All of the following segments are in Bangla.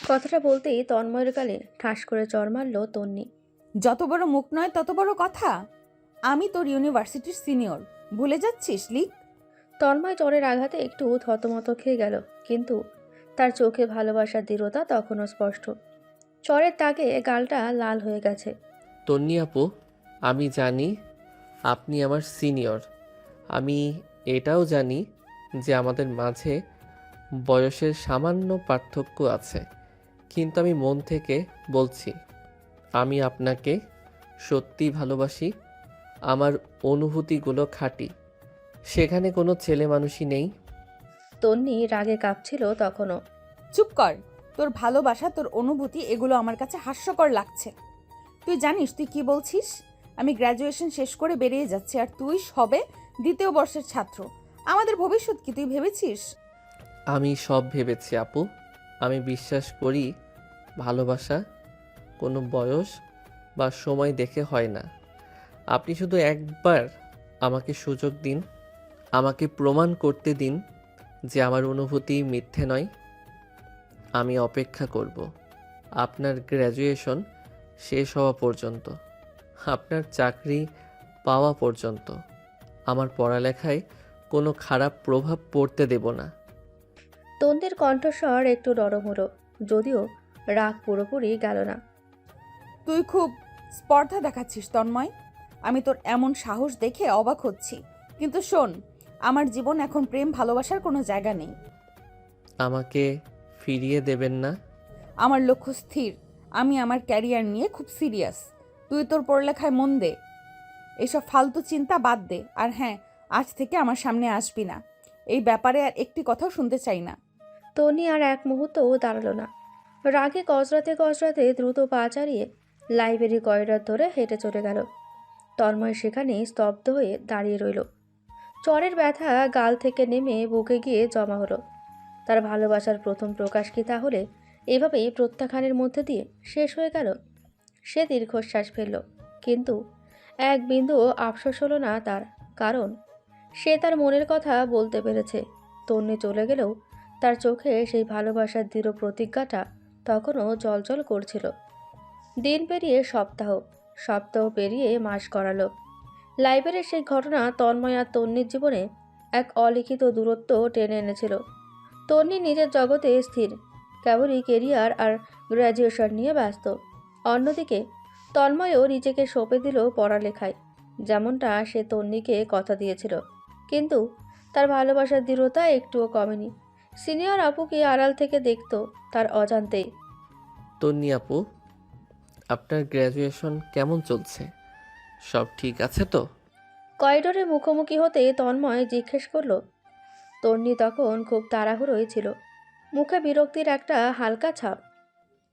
কথাটা বলতেই তন্ময়ের গালে ঠাস করে চড় মারল তন্নি। যত বড় মুখ নয় তত বড় কথা। আমি তোর ইউনিভার্সিটির সিনিয়র, ভুলে যাচ্ছিস লিক? তন্ময় চড়ের আঘাতে একটু থতমত খেয়ে গেল, কিন্তু তার চোখে ভালোবাসার দৃঢ়তা তখনও স্পষ্ট। চড়ের তাকে গালটা লাল হয়ে গেছে। তন্নি আপু, আমি জানি আপনি আমার সিনিয়র। আমি এটাও জানি যে আমাদের মাঝে বয়সের সামান্য পার্থক্য আছে, কিন্তু আমি মন থেকে বলছি, আমি আপনাকে সত্যি ভালোবাসি। আমার অনুভূতিগুলো খাঁটি, সেখানে কোনো ছেলে মানুষই নেই। তন্নি রাগে কাঁপছিল তখনও। চুপ কর। তোর ভালোবাসা, তোর অনুভূতি, এগুলো আমার কাছে হাস্যকর লাগছে। তুই জানিস তুই কি বলছিস? আমি গ্র্যাজুয়েশন শেষ করে বেরিয়ে যাচ্ছি, আর তুই সবে দ্বিতীয় বর্ষের ছাত্র। আমাদের ভবিষ্যৎ কি তুই ভেবেছিস? আমি সব ভেবেছি আপু। আমি বিশ্বাস করি ভালোবাসা কোনো বয়স বা সময় দেখে হয় না। আপনি শুধু একবার আমাকে সুযোগ দিন, আমাকে প্রমাণ করতে দিন যে আমার অনুভূতি মিথ্যে নয়। আমি অপেক্ষা করব আপনার গ্র্যাজুয়েশন শেষ হওয়া পর্যন্ত, আপনার চাকরি পাওয়া পর্যন্ত। আমার পড়ালেখায় কোনো খারাপ প্রভাব পড়তে দেব না। তন্নির কণ্ঠস্বর একটু নরম হলো, যদিও রাগ পুরোপুরি গেল না। তুই খুব স্পর্ধা দেখাচ্ছিস তন্ময়। আমি তোর এমন সাহস দেখে অবাক হচ্ছি। কিন্তু শোন, আমার জীবন এখন প্রেম ভালোবাসার কোনো জায়গা নেই। আমাকে ফিরিয়ে দেবেন না। আমার লক্ষ্য স্থির। আমি আমার ক্যারিয়ার নিয়ে খুব সিরিয়াস। তুই তোর পড়ালেখায় মন দে, এসব ফালতু চিন্তা বাদ দে। আর হ্যাঁ, আজ থেকে আমার সামনে আসবি না। এই ব্যাপারে আর একটি কথাও শুনতে চাই না। তন্নি আর এক মুহূর্তও দাঁড়ালো না। রাগে গজরাতে গজরাতে দ্রুত পা চালিয়ে লাইব্রেরি করিডর ধরে হেঁটে চলে গেল। তন্ময় সেখানে স্তব্ধ হয়ে দাঁড়িয়ে রইল। চরের ব্যথা গাল থেকে নেমে বুকে গিয়ে জমা হলো। তার ভালোবাসার প্রথম প্রকাশ কি তাহলে এভাবেই প্রত্যাখ্যানের মধ্যে দিয়ে শেষ হয়ে গেল? সে দীর্ঘশ্বাস ফেলল, কিন্তু এক বিন্দুও আফসোস হলো না তার। কারণ সে তার মনের কথা বলতে পেরেছে। তন্নি চলে গেলেও তার চোখে সেই ভালোবাসার দৃঢ় প্রতিজ্ঞাটা তখনও জলজল করছিল। দিন পেরিয়ে সপ্তাহ, সপ্তাহ পেরিয়ে মাস গড়ালো। লাইব্রেরির সেই ঘটনা তন্ময় আর তন্নির জীবনে এক অলিখিত দূরত্ব টেনে এনেছিল। তন্নি নিজের জগতে স্থির, কেবলই কেরিয়ার আর গ্র্যাজুয়েশন নিয়ে ব্যস্ত। অন্যদিকে তন্ময়ও নিজেকে সঁপে দিল পড়ালেখায়, যেমনটা সে তন্নিকে কথা দিয়েছিল। কিন্তু তার ভালোবাসার দৃঢ়তা একটুও কমেনি। সিনিয়র আপুকে আড়াল থেকে দেখত তার অজান্তেই। তন্নি আপু, আপনার গ্র্যাজুয়েশন কেমন চলছে? সব ঠিক আছে তো? করিডোরে মুখোমুখি হতে তন্ময় জিজ্ঞেস করল। তন্নি তখন খুব তাড়াহুড়োই ছিল, মুখে বিরক্তির একটা হালকা ছাপ।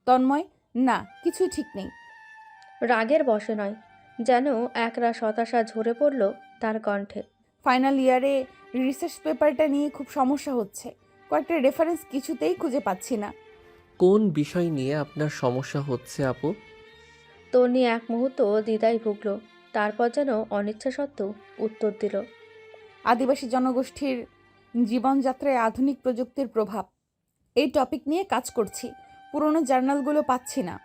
তন্ময়, না, কিছুই ঠিক নেই। রাগের বশে নয়, যেন একরাশ হতাশা ঝরে পড়ল তার কণ্ঠে। ফাইনাল ইয়ারে রিসার্চ পেপারটা নিয়ে খুব সমস্যা হচ্ছে। কয়েকটা রেফারেন্স কিছুতেই খুঁজে পাচ্ছি না। কোন বিষয় নিয়ে আপনার সমস্যা হচ্ছে আপু? তন্নি এক মুহূর্ত দ্বিধায় ভুগল, তারপর যেন অনিচ্ছা সত্ত্বেও উত্তর দিল। আদিবাসী জনগোষ্ঠীর জীবনযাত্রায় আধুনিক প্রযুক্তির প্রভাব, এই টপিক নিয়ে কাজ করছি। পুরনো জার্নালগুলো পাচ্ছি না।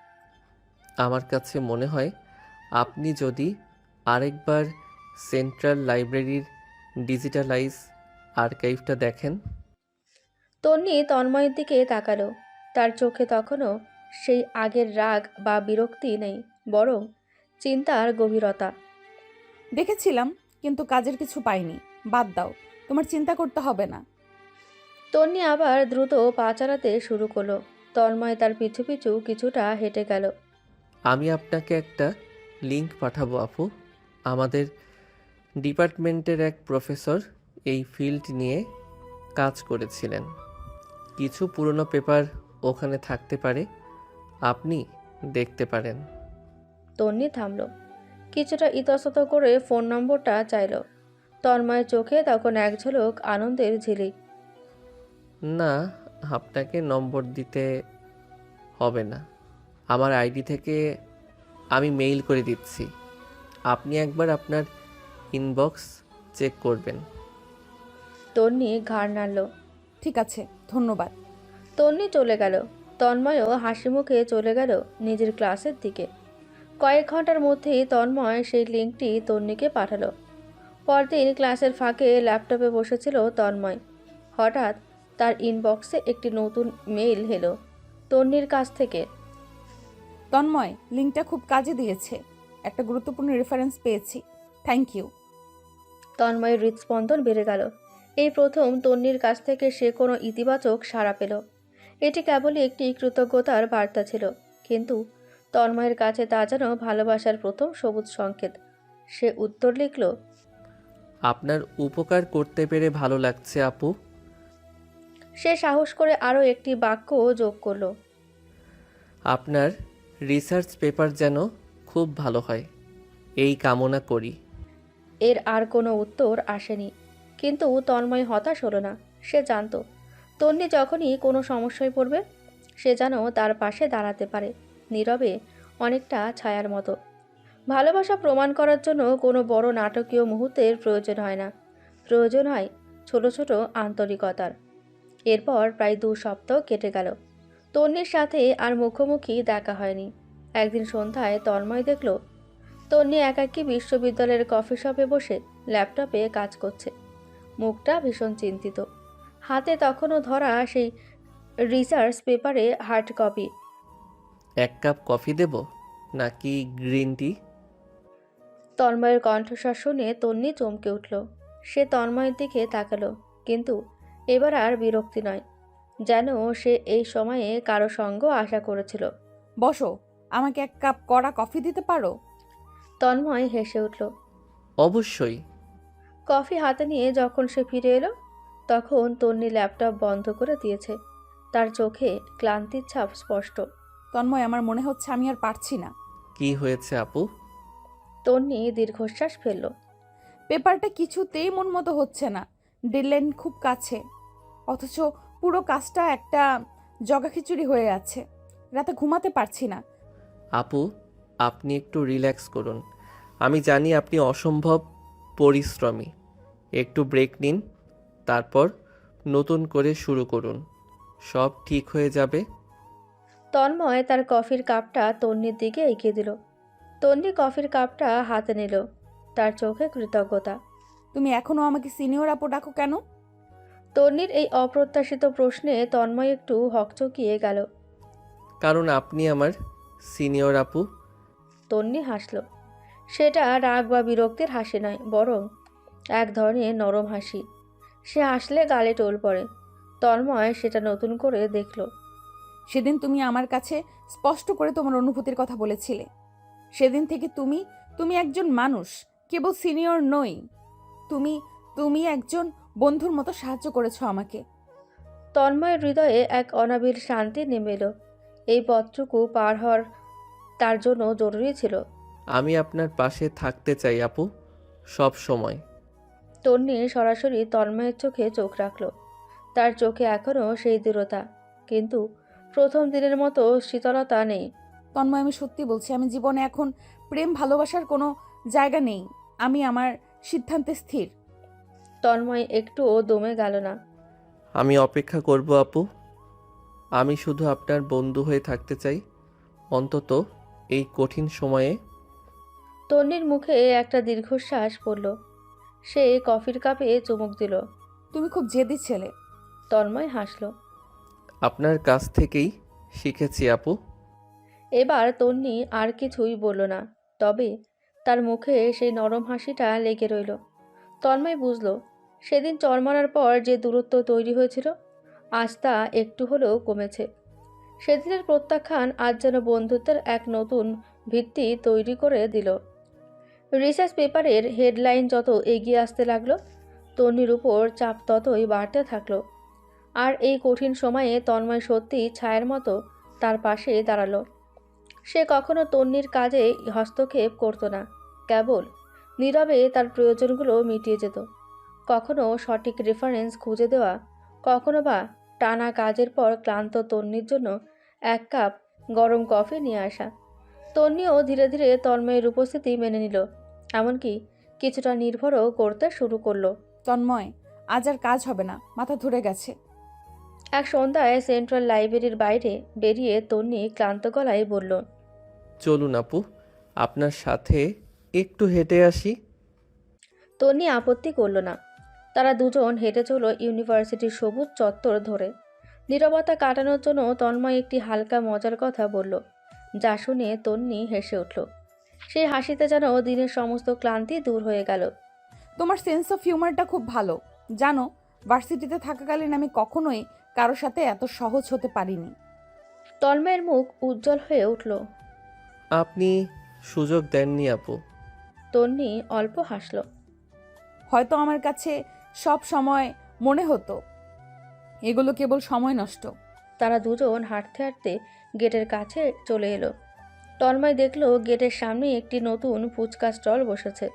আমার কাছে মনে হয় আপনি যদি আরেকবার সেন্ট্রাল লাইব্রেরির ডিজিটালাইজ আর্কাইভটা দেখেন। তন্নি তন্ময়ের দিকে তাকালো। তার চোখে তখনও সেই আগের রাগ বা বিরক্তি নেই, বরং চিন্তার গভীরতা। দেখেছিলাম, কিন্তু কাজের কিছু পাইনি। বাদ দাও, তোমার চিন্তা করতে হবে না। তন্নি আবার দ্রুত পা চালাতে শুরু করলো। তন্ময় তার পিছু পিছু কিছুটা হেঁটে গেল। আমি আপনাকে একটা লিংক পাঠাবো আপু। আমাদের ডিপার্টমেন্টের এক প্রফেসর এই ফিল্ড নিয়ে কাজ করেছিলেন। কিছু পুরনো পেপার ওখানে থাকতে পারে, আপনি দেখতে পারেন। তন্নি থামল, কিছুটা ইতস্তত করে ফোন নম্বরটা চাইল। তন্ময়ের চোখে তখন এক ঝলক আনন্দের ঝিলিক। না, আপনাকে নম্বর দিতে হবে না। আমার আইডি থেকে আমি মেইল করে দিচ্ছি। আপনি একবার আপনার ইনবক্স চেক করবেন। তন্নি ঘাড় নাড়ল। ঠিক আছে, ধন্যবাদ। তন্নি চলে গেল। তন্ময়ও হাসি মুখে চলে গেল নিজের ক্লাসের দিকে। কয়েক ঘন্টার মধ্যেই তন্ময় সেই লিঙ্কটি তন্নিকে পাঠালো। পরদিন ক্লাসের ফাঁকে ল্যাপটপে বসেছিল তন্ময়। হঠাৎ তার ইনবক্সে একটি নতুন মেইল এলো তন্নির কাছ থেকে। তন্ময়, লিঙ্কটা খুব কাজে দিয়েছে। একটা গুরুত্বপূর্ণ রেফারেন্স পেয়েছি। Thank you. তন্ময়ের হৃদস্পন্দন বেড়ে গেল। এই প্রথম তন্নির কাছ থেকে সে কোনো ইতিবাচক সাড়া পেল। এটি কেবলই একটি কৃতজ্ঞতার বার্তা ছিল, কিন্তু তন্ময়ের কাছে তা যেন ভালোবাসার প্রথম সবুজ সংকেত। সে উত্তর লিখল, আপনার উপকার করতে পেরে ভালো লাগছে আপু। সে সাহস করে আরও একটি বাক্য যোগ করলো, আপনার রিসার্চ পেপার যেন খুব ভালো হয়, এই কামনা করি। এর আর কোনো উত্তর আসেনি। কিন্তু তন্ময় হতাশ হলো না। সে জানত তন্নি যখনই কোনো সমস্যায় পড়বে সে যেন তার পাশে দাঁড়াতে পারে, নীরবে, অনেকটা ছায়ার মতো। ভালোবাসা প্রমাণ করার জন্য কোনো বড় নাটকীয় মুহূর্তের প্রয়োজন হয় না, প্রয়োজন হয় ছোট ছোট আন্তরিকতার। এরপর প্রায় 2 সপ্তাহ কেটে গেল। তন্নির সাথে আর মুখোমুখি দেখা হয়নি। একদিন সন্ধ্যায় তন্ময় দেখল তন্নি একাকী বিশ্ববিদ্যালয়ের কফি শপে বসে ল্যাপটপে কাজ করছে। মুখটা ভীষণ চিন্তিত। হাতে তখনও ধরা সেই রিসার্চ পেপারে হার্ড কপি। 1 কাপ কফি দেব নাকি গ্রিন টি? তন্ময়ের কণ্ঠস্বর শুনে তন্নি চমকে উঠল। সে তন্ময়ের দিকে তাকালো, কিন্তু এবার আর বিরক্তি নয়, যেন সে এই সময়ে কারো সঙ্গ আশা করেছিল। বসো, আমাকে 1 কাপ কড়া কফি দিতে পারো? তন্ময় হেসে উঠল। অবশ্যই। কফি হাতে নিয়ে যখন সে ফিরে এলো তখন তন্নি ল্যাপটপ বন্ধ করে দিয়েছে। তার চোখে ক্লান্তির ছাপ স্পষ্ট। তন্ময়, আমার মনে হচ্ছে আমি আর পারছি না। কি হয়েছে আপু? তন্নি দীর্ঘশ্বাস ফেলল। পেপারটা কিছুতেই মন মতো হচ্ছে না। ডেডলাইন খুব কাছে, অথচ পুরো কাজটা একটা জগাখিচুড়ি হয়ে আছে। রাতে ঘুমাতে পারছি না। আপু, আপনি একটু রিল্যাক্স করুন। আমি জানি আপনি অসম্ভব পরিশ্রমী। একটু ব্রেক নিন, তারপর নতুন করে শুরু করুন। সব ঠিক হয়ে যাবে। তন্ময় তার কফির কাপটা তন্নির দিকে এগিয়ে দিল। তন্নি কফির কাপটা হাতে নিল। তার চোখে কৃতজ্ঞতা। তুমি এখনো আমাকে সিনিয়র আপু ডাকো কেন? তন্নির এই অপ্রত্যাশিত প্রশ্নে তন্ময় একটু হকচকিয়ে গেল। কারণ আপনি আমার সিনিয়র আপু। তন্নি হাসল। সেটা রাগ বা বিরক্তির হাসি নয়, বরং এক ধরনের নরম হাসি। সে হাসলে গালে টোল পড়ে। তন্ময় সেটা নতুন করে দেখল। সেদিন তুমি আমার কাছে স্পষ্ট করে তোমার অনুভূতির কথা বলেছিলে। সেদিন থেকে তুমি তুমি একজন মানুষ, কেবল সিনিয়র নই। তুমি তুমি একজন বন্ধুর মতো সাহায্য করেছো আমাকে। তন্ময়ের হৃদয়ে এক অনাবিল শান্তি নেমে এলো। এই পথটুকু পার হওয়ার তার জন্য জরুরি ছিল। আমি আপনার পাশে থাকতে চাই আপু, সব সময়। তন্নি সরাসরি তন্ময়ের চোখে চোখ রাখল। তার চোখে এখনও সেই দৃঢ়তা, কিন্তু প্রথম দিনের মতো শীতলতা নেই। তন্ময়, আমি সত্যি বলছি, আমি জীবনে এখন প্রেম ভালোবাসার কোনো জায়গা নেই। আমি আমার সিদ্ধান্তে স্থির। তন্ময় একটুও দমে গেল না। আমি অপেক্ষা করব আপু। আমি শুধু আপনার বন্ধু হয়ে থাকতে চাই, অন্তত এই কঠিন সময়ে। তন্নির মুখে একটা দীর্ঘশ্বাস পড়ল। সে কফির কাপে চুমুক দিল। তুমি খুব জেদি ছেলে। তন্ময় হাসল। আপনার কাছ থেকেই শিখেছি আপু। এবার তন্নি আর কিছুই বলল না, তবে তার মুখে সেই নরম হাসিটা লেগে রইল। তন্ময় বুঝল, সেদিন চর মারার পর যে দূরত্ব তৈরি হয়েছিল আজ তা একটু হলেও কমেছে। সেদিনের প্রত্যাখ্যান আজ যেন বন্ধুত্বের এক নতুন ভিত্তি তৈরি করে দিল। রিসার্চ পেপারের হেডলাইন যত এগিয়ে আসতে লাগলো, তন্নির উপর চাপ ততই বাড়তে থাকলো। আর এই কঠিন সময়ে তন্ময় সত্যি ছায়ার মতো তার পাশে দাঁড়ালো। সে কখনো তন্নির কাজে হস্তক্ষেপ করতো না, কেবল নীরবে তার প্রয়োজনগুলো মিটিয়ে যেত। কখনো সঠিক রেফারেন্স খুঁজে দেওয়া, কখনো বা টানা কাজের পর ক্লান্ত তন্নির জন্য 1 কাপ গরম কফি নিয়ে আসা। তন্নিও ধীরে ধীরে তন্ময়ের উপস্থিতি মেনে নিল, এমনকি কিছুটা নির্ভরও করতে শুরু করলো। তন্ময়, আজ আর কাজ হবে না, মাথা ধরে গেছে। এক সন্ধ্যায় সেন্ট্রাল লাইব্রেরির বাইরে বেরিয়ে তন্নি ক্লান্ত গলায় বলল, চলুন আপু, আপনার সাথে একটু হেঁটে আসি। তন্নি আপত্তি করল না। তারা দুজন হেঁটে চলল ইউনিভার্সিটির সবুজ চত্বর ধরে। নীরবতা কাটানোর জন্য তন্ময় একটি হালকা মজার কথা বলল, যা শুনে তন্নি হেসে উঠল। সেই হাসিতে যেন দিনের সমস্ত ক্লান্তি দূর হয়ে গেল। তোমার সেন্স অফ হিউমারটা খুব ভালো। জানো, ভার্সিটিতে থাকাকালীন আমি কখনোই কারোর সাথে এত সহজ হতে পারিনি। তন্ময়ের মুখ উজ্জ্বল হয়ে উঠল। আপনি সুযোগ দেননি আপু। তন্নি অল্প হাসল। হয়তো আমার কাছে সব সময় মনে হতো এগুলো কেবল সময় নষ্ট। তারা দুজন হাঁটতে হাঁটতে গেটের কাছে চলে এলো। তন্ময় দেখলো গেটের সামনে একটি নতুন ফুচকা স্টল বসেছে।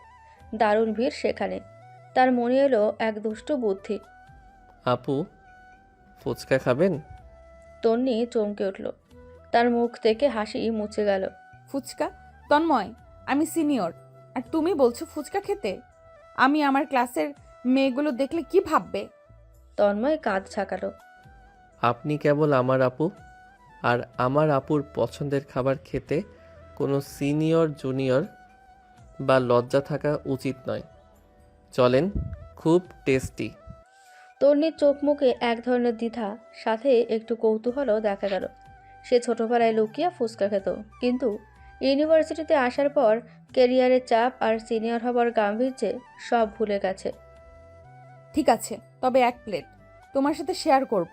দারুণ ভিড় সেখানে। তার মনে এলো এক দুষ্টু বুদ্ধি। আপু, ফুচকা খাবেন? তন্নি চমকে উঠল। তার মুখ থেকে হাসি মুছে গেল। ফুচকা? তন্ময়, আমি সিনিয়র আর তুমি বলছো ফুচকা খেতে? আমি আমার ক্লাসের মেয়েগুলো দেখলে কি ভাববে? তন্ময় কাঁধ ছাকালো। আপনি কেবল আমার আপু, আর আমার আপুর পছন্দের খাবার খেতে কোনো সিনিয়র জুনিয়র বা লজ্জা থাকা উচিত নয়। চলেন, খুব টেস্টি। তন্নির চোখ মুখে এক ধরনের দ্বিধা, সাথে একটু কৌতূহলও দেখা গেল। সে ছোটবেলায় লুকিয়ে ফুচকা খেত, কিন্তু ইউনিভার্সিটিতে আসার পর ক্যারিয়ারের চাপ আর সিনিয়র হবার গাম্ভীর্যে সব ভুলে গেছে। ঠিক আছে, তবে এক প্লেট তোমার সাথে শেয়ার করব।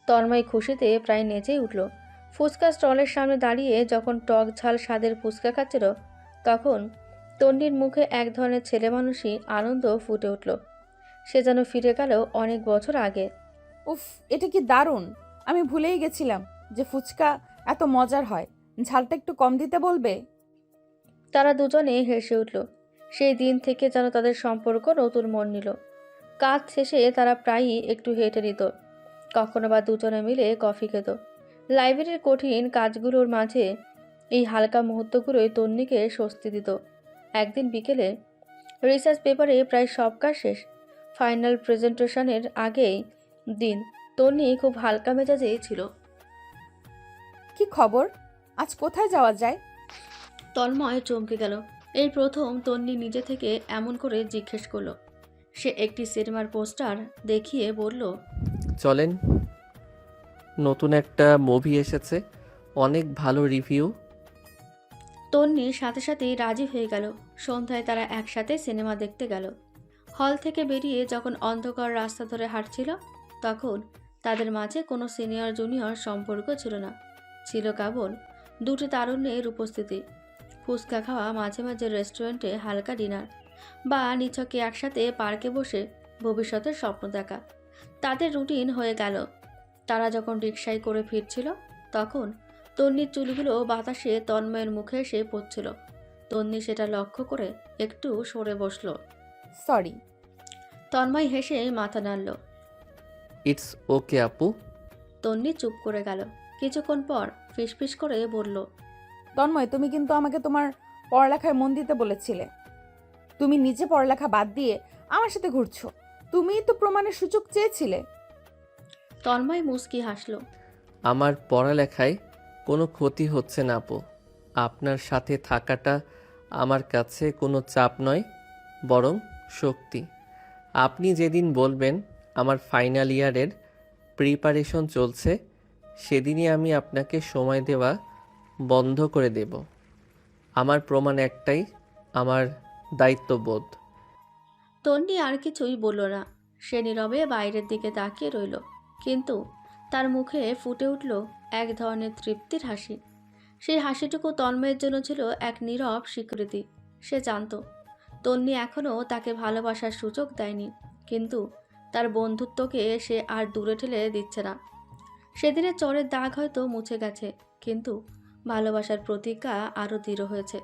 তন্ময় খুশিতে প্রায় নেচেই উঠল। ফুচকা স্টলের সামনে দাঁড়িয়ে যখন টক ঝাল স্বাদের ফুচকা খাচ্ছিল, তখন তন্নির মুখে এক ধরনের ছেলেমানুষি আনন্দ ফুটে উঠল। সে যেন ফিরে গেল অনেক বছর আগে। উফ, এটা কি দারুণ! আমি ভুলেই গেছিলাম যে ফুচকা এত মজার হয়। ঝালটা একটু কম দিতে বলবে? তারা দুজনে হেসে উঠল। সেই দিন থেকে যেন তাদের সম্পর্ক নতুন মোড় নিল। কাজ শেষে তারা প্রায়ই একটু হেঁটে নিত, কখনো বা দুজনে মিলে কফি খেত। লাইব্রেরির কঠিন কাজগুলোর মাঝে এই হালকা মুহূর্তগুলোই তন্নিকে স্বস্তি দিত। একদিন বিকেলে রিসার্চ পেপারে প্রায় সব কাজ শেষ, ফাইনাল প্রেজেন্টেশনের আগেই দিন। তন্নি খুব হালকা মেজাজেই ছিল। কি খবর? আজ কোথায় যাওয়া যায়? তন্ময় চমকে গেল। এই প্রথম তন্নি নিজে থেকে এমন করে জিজ্ঞেস করলো। সে একটি সিনেমার পোস্টার দেখিয়ে বলল, চলেন, নতুন একটা মুভি এসেছে, অনেক ভালো রিভিউ। তন্নি সাথে সাথেই রাজি হয়ে গেল। সন্ধ্যায় তারা একসাথে সিনেমা দেখতে গেল। হল থেকে বেরিয়ে যখন অন্ধকার রাস্তা ধরে হাঁটছিল, তখন তাদের মাঝে কোনো সিনিয়র জুনিয়র সম্পর্ক ছিল না। ছিল কেবল দুটি তারুণ্যের উপস্থিতি। ফুচকা খাওয়া, মাঝে মাঝে রেস্টুরেন্টে হালকা ডিনার, বা নিছকে একসাথে পার্কে বসে ভবিষ্যতের স্বপ্ন দেখা তাদের রুটিন হয়ে গেল। তারা যখন রিকশায় করে ফিরছিল, তখন তন্নির চুলগুলো বাতাসে তন্ময়ের মুখে এসে পড়ছিল। তন্নি সেটা লক্ষ্য করে একটু সরে বসল। সরি। তন্ময় হেসে মাথা নাড়ল। ইটস ওকে আপু। তন্নি চুপ করে গেল। কিছুক্ষণ পর ফিসফিস করে বলল, তন্ময়, তুমি কিন্তু আমাকে তোমার পড়ালেখায় মন দিতে বলেছিলে। তুমি নিজে পড়ালেখা বাদ দিয়ে আমার সাথে ঘুরছো। তুমিই তো প্রমাণের সুযোগ চেয়েছিলে। তন্ময় মুচকি হাসল। আমার পড়ালেখায় কোনো ক্ষতি হচ্ছে না আপু। আপনার সাথে থাকাটা আমার কাছে কোনো চাপ নয়, বরং শক্তি। আপনি যেদিন বলবেন আমার ফাইনাল ইয়ারের প্রিপারেশন চলছে, সেদিনই আমি আপনাকে সময় দেওয়া বন্ধ করে দেব। আমার প্রমাণ একটাই, আমার দায়িত্ববোধ। তন্নি আর কিছুই বলল না। সে নীরবে বাইরের দিকে তাকিয়ে রইল, কিন্তু তার মুখে ফুটে উঠল এক ধরনের তৃপ্তির হাসি। সেই হাসিটুকু তন্ময়ের জন্য ছিল এক নীরব স্বীকৃতি। সে জানত তন্নি এখনও তাকে ভালোবাসার সুযোগ দেয়নি, কিন্তু তার বন্ধুত্বকে সে আর দূরে ঠেলে দিচ্ছে না। সেদিনের চরের দাগ হয়তো মুছে গেছে, কিন্তু ভালোবাসার প্রতিজ্ঞা আরও দৃঢ় হয়েছে।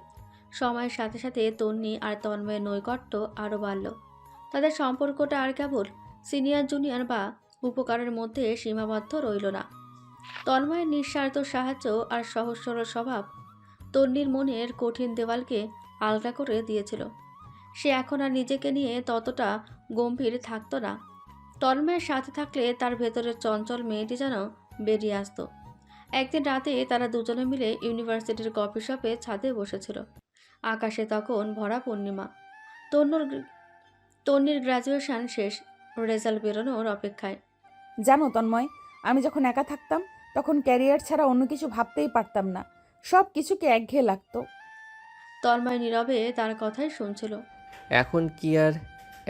সময়ের সাথে সাথে তন্নি আর তন্ময়ের নৈকট্য আরও বাড়ল। তাদের সম্পর্কটা আর কেবল সিনিয়র জুনিয়র বা উপকারের মধ্যে সীমাবদ্ধ রইল না। তন্ময়ের নিঃস্বার্থ সাহায্য আর সহজ সরল স্বভাব তন্নির মনের কঠিন দেওয়ালকে আলগা করে দিয়েছিল। সে এখন আর নিজেকে নিয়ে ততটা গম্ভীর থাকতো না। তন্ময়ের সাথে থাকলে তার ভেতরের চঞ্চল মেয়েটি যেন বেরিয়ে আসতো। একদিন রাতে তারা দুজনে মিলে ইউনিভার্সিটির কফি শপে ছাদে বসেছিল। আকাশে তখন ভরা পূর্ণিমা। তন্নুর তন্নির গ্র্যাজুয়েশন শেষ, রেজাল্ট বেরোনোর অপেক্ষায়। জানো তন্ময়, আমি যখন একা থাকতাম তখন ক্যারিয়ার ছাড়া অন্য কিছু ভাবতেই পারতাম না। সব কিছুকে একঘেয়ে লাগতো। তন্ময় নীরবে তার কথাই শুনছিল। এখন কি আর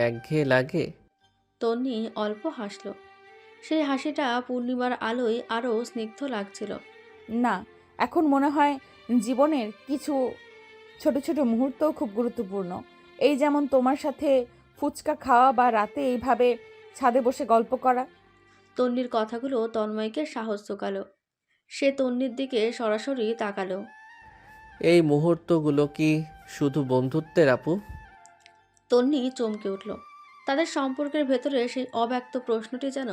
একঘেয়ে লাগে? তন্নি অল্প হাসল। সেই হাসিটা পূর্ণিমার আলোয় আরও স্নিগ্ধ লাগছিল। না, এখন মনে হয় জীবনের কিছু ছোট ছোট মুহূর্তও খুব গুরুত্বপূর্ণ। এই যেমন তোমার সাথে ফুচকা খাওয়া বা রাতে এইভাবে ছাদে বসে গল্প করা। তন্নির কথাগুলো তন্ময়কে সাহস জোগালো। সে তন্নির দিকে সরাসরি তাকালো। এই মুহূর্তগুলো কি শুধু বন্ধুত্বের আপু? তন্নি চমকে উঠল। তাদের সম্পর্কের ভেতরে সেই অব্যক্ত প্রশ্নটি যেন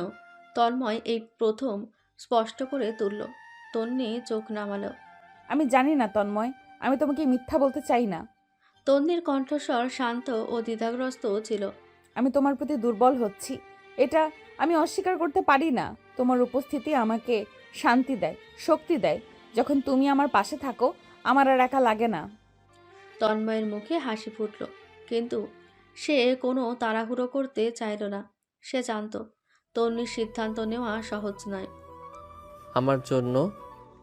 তন্ময় এই প্রথম স্পষ্ট করে তুলল। তন্নি চোখ নামালো। আমি জানি না তন্ময়, আমি তোমাকে মিথ্যা বলতে চাই না। তন্নির কণ্ঠস্বর শান্ত ও দ্বিধাগ্রস্ত ছিল। আমি তোমার প্রতি দুর্বল হচ্ছি, এটা আমি অস্বীকার করতে পারি না। তোমার উপস্থিতি আমাকে শান্তি দেয়, শক্তি দেয়। যখন তুমি আমার পাশে থাকো আমার আর একা লাগে না। তন্ময়ের মুখে হাসি ফুটল, কিন্তু সে কোনো তাড়াহুড়ো করতে চাইল না। সে জানত তন্নির সিদ্ধান্ত নেওয়া সহজ নয়। আমার জন্য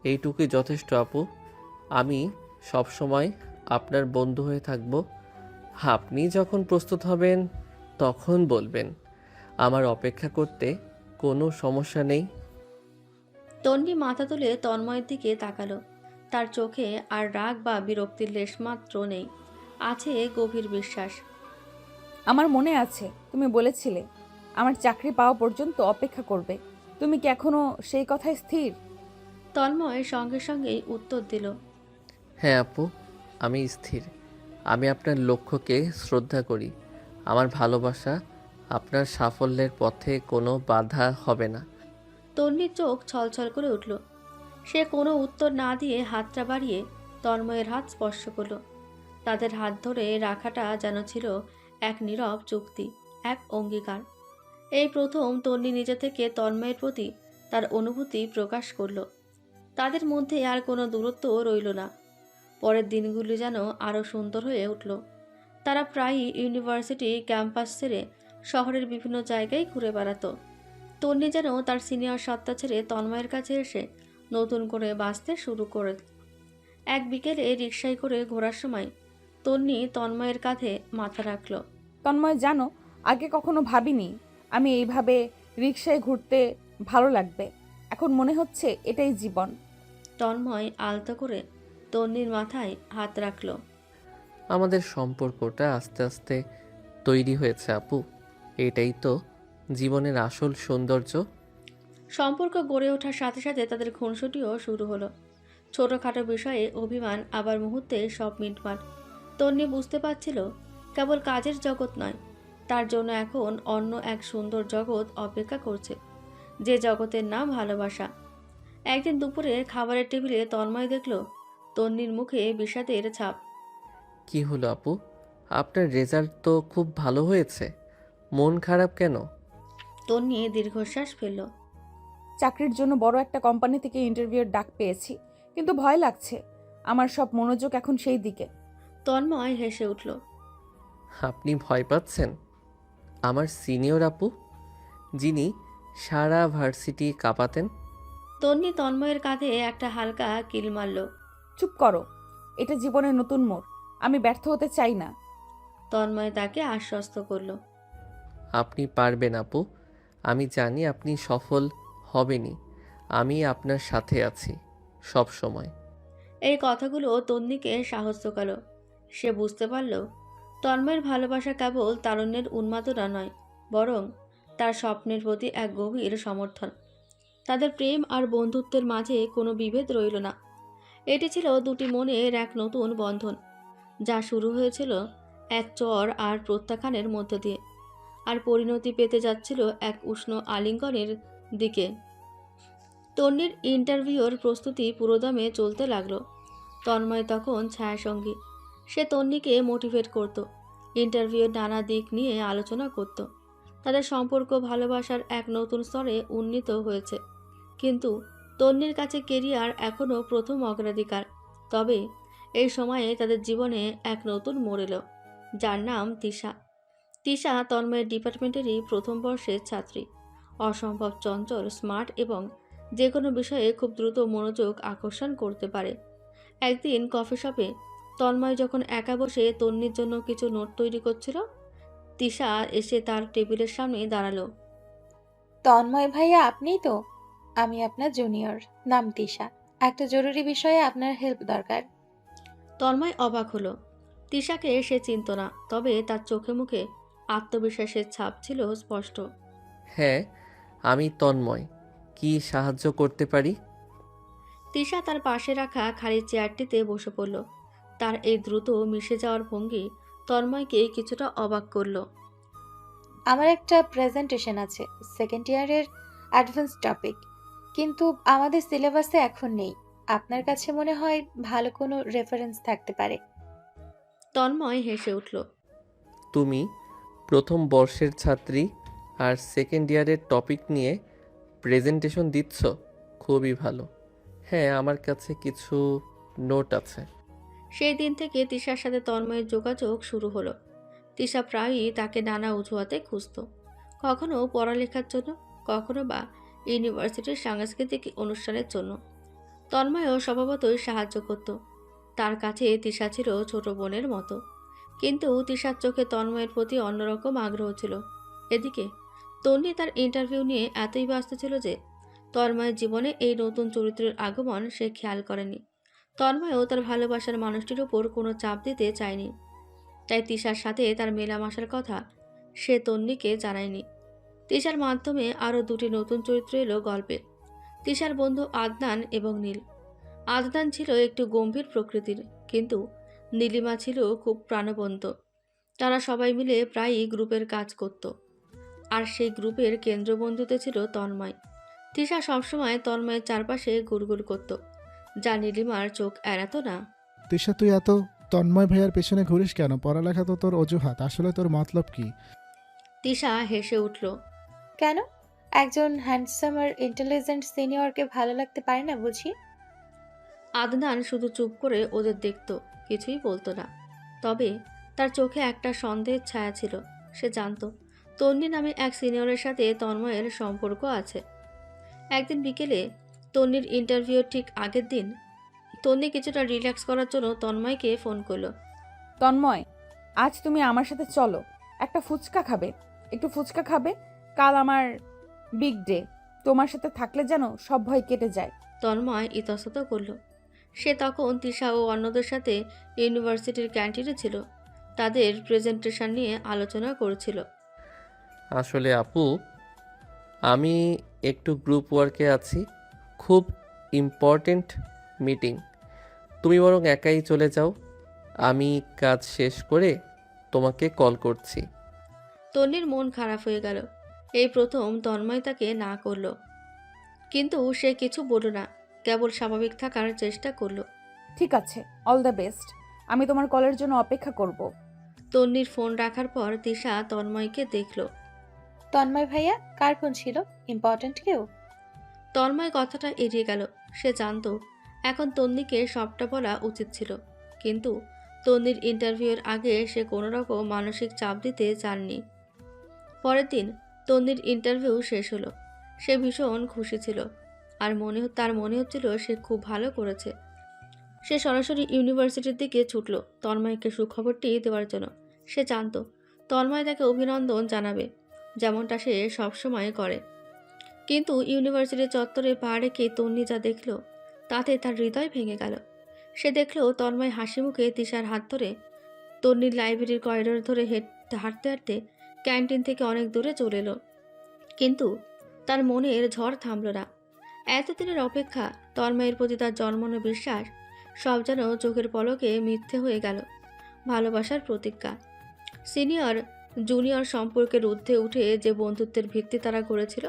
এইটুকুই যথেষ্ট আপু। আমি সবসময় আপনার বন্ধু হয়ে থাকব। আপনি যখন প্রস্তুত হবেন তখন বলবেন। আমার অপেক্ষা করতে কোনো সমস্যা নেই। তন্নি মাথা তুলে তন্ময়ের দিকে তাকালো। তার চোখে আর রাগ বা বিরক্তির লেশমাত্র নেই, আছে গভীর বিশ্বাস। আমার মনে আছে তুমি বলেছিলে আমার চাকরি পাওয়া পর্যন্ত অপেক্ষা করবে। তুমি কি এখনো সেই কথায় স্থির? তন্ময় সঙ্গে সঙ্গেই উত্তর দিল। হ্যাঁ আপু, আমি স্থির। আমি আপনার লক্ষ্যকে শ্রদ্ধা করি। আমার ভালোবাসা আপনার সাফল্যের পথে কোনো বাধা হবে না। তন্নির চোখ ছলছল করে উঠল। সে কোনো উত্তর না দিয়ে হাতটা বাড়িয়ে তন্ময়ের হাত স্পর্শ করল। তাদের হাত ধরে রাখাটা যেন ছিল এক নীরব চুক্তি, এক অঙ্গীকার। এই প্রথম তন্নি নিজে থেকে তন্ময়ের প্রতি তার অনুভূতি প্রকাশ করল। তাদের মধ্যে আর কোনো দূরত্ব রইল না। পরের দিনগুলি যেন আরও সুন্দর হয়ে উঠল। তারা প্রায়ই ইউনিভার্সিটি ক্যাম্পাস ছেড়ে শহরের বিভিন্ন জায়গায় ঘুরে বেড়াতো। তন্নি যেন তার সিনিয়র সত্তা ছেড়ে তন্ময়ের কাছে এসে নতুন করে বাঁচতে শুরু করে। এক বিকেলে রিকশায় করে ঘোরার সময় তন্নি তন্ময়ের কাঁধে মাথা রাখল। তন্ময় জানো, আগে কখনো ভাবিনি আমি এইভাবে রিকশায় ঘুরতে ভালো লাগবে। এখন মনে হচ্ছে এটাই জীবন। তন্ময় আলতো করে তন্নির মাথায় হাত রাখল। আমাদের সম্পর্কটা আস্তে আস্তে তৈরি হয়েছে আপু। এটাই তো জীবনের আসল সৌন্দর্য। সম্পর্ক গড়ে ওঠার সাথে সাথে তাদের খুনসুটিও শুরু হলো। ছোটোখাটো বিষয়ে অভিমান, আবার মুহূর্তে সব মিটমাট। তন্নি বুঝতে পারছিল কেবল কাজের জগৎ নয়, তার জন্য এখন অন্য এক সুন্দর জগৎ অপেক্ষা করছে, যে জগতের নাম ভালোবাসা। একদিন দুপুরে খাবারের টেবিলে তন্ময় দেখল তন্নির মুখে বিষাদের ছাপ। কি হলো আপু, আপনার রেজাল্ট তো খুব ভালো হয়েছে, মন খারাপ কেন? তন্নি দীর্ঘশ্বাস ফেলল। চাকরির জন্য বড় একটা কোম্পানি থেকে ইন্টারভিউর ডাক পেয়েছি, কিন্তু ভয় লাগছে। আমার সব মনোযোগ এখন সেই দিকে। তন্ময় হেসে উঠল। আপনি ভয় পাচ্ছেন? আমার সিনিয়র আপু, যিনি সারা ভার্সিটি কাঁপাতেন। তন্নি তন্ময়ের কাঁধে একটা হালকা কিল মারল। চুপ করো, এটা জীবনের নতুন মোড়। আমি ব্যর্থ হতে চাই না। তন্ময় তাকে আশ্বস্ত করল। আপনি পারবেন আপু, আমি জানি আপনি সফল হবেনই। আমি আপনার সাথে আছি সব সময়। এই কথাগুলো তন্নিকে সাহস জোগালো। সে বুঝতে পারল তন্ময়ের ভালোবাসা কেবল তারুণ্যের উন্মাদনা নয়, বরং তার স্বপ্নের প্রতি এক গভীর সমর্থন। তাদের প্রেম আর বন্ধুত্বের মাঝে কোনো বিভেদ রইল না। এটি ছিল দুটি মনের এক নতুন বন্ধন, যা শুরু হয়েছিল এক চর আর প্রত্যাখ্যানের মধ্য দিয়ে, আর পরিণতি পেতে যাচ্ছিল এক উষ্ণ আলিঙ্গনের দিকে। তন্নির ইন্টারভিউর প্রস্তুতি পুরোদমে চলতে লাগলো। তন্ময় তখন ছায়াসঙ্গী। সে তন্নিকে মোটিভেট করত, ইন্টারভিউর নানা দিক নিয়ে আলোচনা করত। তাদের সম্পর্ক ভালোবাসার এক নতুন স্তরে উন্নীত হয়েছে। কিন্তু তন্নির কাছে কেরিয়ার এখনও প্রথম অগ্রাধিকার। তবে এই সময়ে তাদের জীবনে এক নতুন মোড় এলো, যার নাম তিশা। তিশা তন্ময়ের ডিপার্টমেন্টেরই প্রথম বর্ষের ছাত্রী। অসম্ভব চঞ্চল, স্মার্ট এবং যে কোনো বিষয়ে খুব দ্রুত মনোযোগ আকর্ষণ করতে পারে। একদিন কফি শপে তন্ময় যখন একা বসে তন্নির জন্য কিছু নোট তৈরি করছিল, তিশা এসে তার টেবিলের সামনে দাঁড়ালো। তন্ময় ভাইয়া আপনিই তো? আমি আপনার জুনিয়র, নাম তিশা। একটা জরুরি বিষয়ে আপনার হেল্প দরকার। তন্ময় অবাক হলো। তিশাকে সে চিনত না, তবে তার চোখে মুখে আত্মবিশ্বাসের ছাপ ছিল স্পষ্ট। হ্যাঁ, আমি তন্ময়। কি সাহায্য করতে পারি? তিশা তার পাশে রাখা খালি চেয়ারটিতে বসে পড়ল। তার এই দ্রুত মিশে যাওয়ার ভঙ্গি তন্ময়কে কিছুটা অবাক করল। আমার একটা প্রেজেন্টেশন আছে, সেকেন্ড ইয়ারের অ্যাডভান্স টপিক, কিন্তু আমাদের সিলেবাসে এখন নেই। আপনার কাছে মনে হয় ভালো কোনো রেফারেন্স থাকতে পারে। তন্ময় হেসে উঠল। তুমি প্রথম বর্ষের ছাত্রী আর সেকেন্ড ইয়ারের টপিক নিয়ে প্রেজেন্টেশন দিচ্ছ? খুবই ভালো। হ্যাঁ, আমার কাছে কিছু নোট আছে। সেই দিন থেকে তিশার সাথে তন্ময়ের যোগাযোগ শুরু হলো। তিশা প্রায়ই তাকে নানা অজুহাতে খুঁজত, কখনো পড়ালেখার জন্য, কখনো বা ইউনিভার্সিটির সাংস্কৃতিক অনুষ্ঠানের জন্য। তন্ময়ও স্বভাবতই সাহায্য করত। তার কাছে তিশা ছিল ছোট বোনের মতো। কিন্তু তিশার চোখে তন্ময়ের প্রতি অন্যরকম আগ্রহ ছিল। এদিকে তন্নি তার ইন্টারভিউ নিয়ে এতই ব্যস্ত ছিল যে তন্ময়ের জীবনে এই নতুন চরিত্রের আগমন সে খেয়াল করেনি। তন্ময়ও তার ভালোবাসার মানুষটির উপর কোনো চাপ দিতে চায়নি, তাই তিশার সাথে তার মেলামেশার কথা সে তন্নিকে জানায়নি। তিশার মাধ্যমে আরও দুটি নতুন চরিত্র এলো গল্পে, তিশার বন্ধু আদনান এবং নীল। আদনান ছিল একটু গম্ভীর প্রকৃতির, কিন্তু নীলিমা ছিল খুব প্রাণবন্ত। তারা সবাই মিলে প্রায়ই গ্রুপের কাজ করত, আর সেই গ্রুপের কেন্দ্রবন্ধুতে ছিল তন্ময়। তিশা সবসময় তন্ময়ের চারপাশে গুড়গুড় করত, যা নীলিমার চোখ এড়াতো না। তিশা, তুই এত তন্ময় ভাইয়ার পেছনে ঘুরিস কেন? পড়ালেখা তো তোর অজুহাত, আসলে তোর মতলব কি? তিশা হেসে উঠল। কেন? একজন হ্যান্ডসাম আর ইন্টেলিজেন্ট সিনিয়রকে ভালো লাগতে পারে না বুঝি? আদনান শুধু চুপ করে ওদের দেখত, কিছুই বলতো না। তবে তার চোখে একটা সন্দেহের ছায়া ছিল। সে জানত তন্নি নামে এক সিনিয়রের সাথে তন্ময়ের সম্পর্ক আছে। একদিন বিকেলে তন্নির ইন্টারভিউর ঠিক আগের দিন তন্নি কিছুটা রিল্যাক্স করার জন্য তন্ময়কে ফোন করলো। তন্ময়, আজ তুমি আমার সাথে চলো, একটা ফুচকা খাবে। একটু ফুচকা খাবে। কাল আমার বিগ ডে। তোমার সাথে থাকলে যেন সব ভয় কেটে যায়। তন্ময় ইতস্তত করল। সে তখন তিশা ও অন্যদের সাথে ইউনিভার্সিটির ক্যান্টিনে ছিল। তাদের প্রেজেন্টেশন নিয়ে আলোচনা করছিল। আসলে আপু, আমি একটু গ্রুপ ওয়ার্কে আছি, খুব ইম্পর্টেন্ট মিটিং। তুমি বরং একাই চলে যাও, আমি কাজ শেষ করে তোমাকে কল করছি। তন্নির মন খারাপ হয়ে গেল। এই প্রথম তন্ময় তাকে না করলো, কিন্তু সে কিছু বলল না, কেবল স্বাভাবিক থাকার চেষ্টা করলো। ঠিক আছে, অল দ্য বেস্ট। আমি তোমার কলের জন্য অপেক্ষা করব। তন্নির ফোন রাখার পর তিশা তন্ময়কে দেখল। তন্ময় ভাইয়া কার ফোন ছিল? ইম্পর্ট্যান্ট কেউ? তন্ময় কথাটা এড়িয়ে গেল। সে জানতো এখন তন্নিকে সবটা বলা উচিত ছিল, কিন্তু তন্নির ইন্টারভিউয়ের আগে সে কোনো রকম মানসিক চাপ দিতে চাননি। পরের দিন তন্নির ইন্টারভিউ শেষ হলো। সে ভীষণ খুশি ছিল, আর তার মনে হচ্ছিল সে খুব ভালো করেছে। সে সরাসরি ইউনিভার্সিটির দিকে ছুটল তন্ময়কে সুখবরটি দেওয়ার জন্য। সে জানতো তন্ময় তাকে অভিনন্দন জানাবে, যেমনটা সে সবসময় করে। কিন্তু ইউনিভার্সিটির চত্বরে পা রেখে তন্নি যা দেখল, তাতে তার হৃদয় ভেঙে গেল। সে দেখল তন্ময় হাসি মুখে তিশার হাত ধরে তন্নির লাইব্রেরির করিডোর ধরে হাঁটতে হাঁটতে ক্যান্টিন থেকে অনেক দূরে চলে এলো। কিন্তু তার মনের ঝড় থামল না। এতদিনের অপেক্ষা, তন্ময়ের প্রতি তার জন্মানো বিশ্বাস, সব যেন চোখের পলকে মিথ্যে হয়ে গেল। ভালোবাসার প্রতিজ্ঞা, সিনিয়র জুনিয়র সম্পর্কের ঊর্ধ্বে উঠে যে বন্ধুত্বের ভিত্তি তারা গড়েছিল,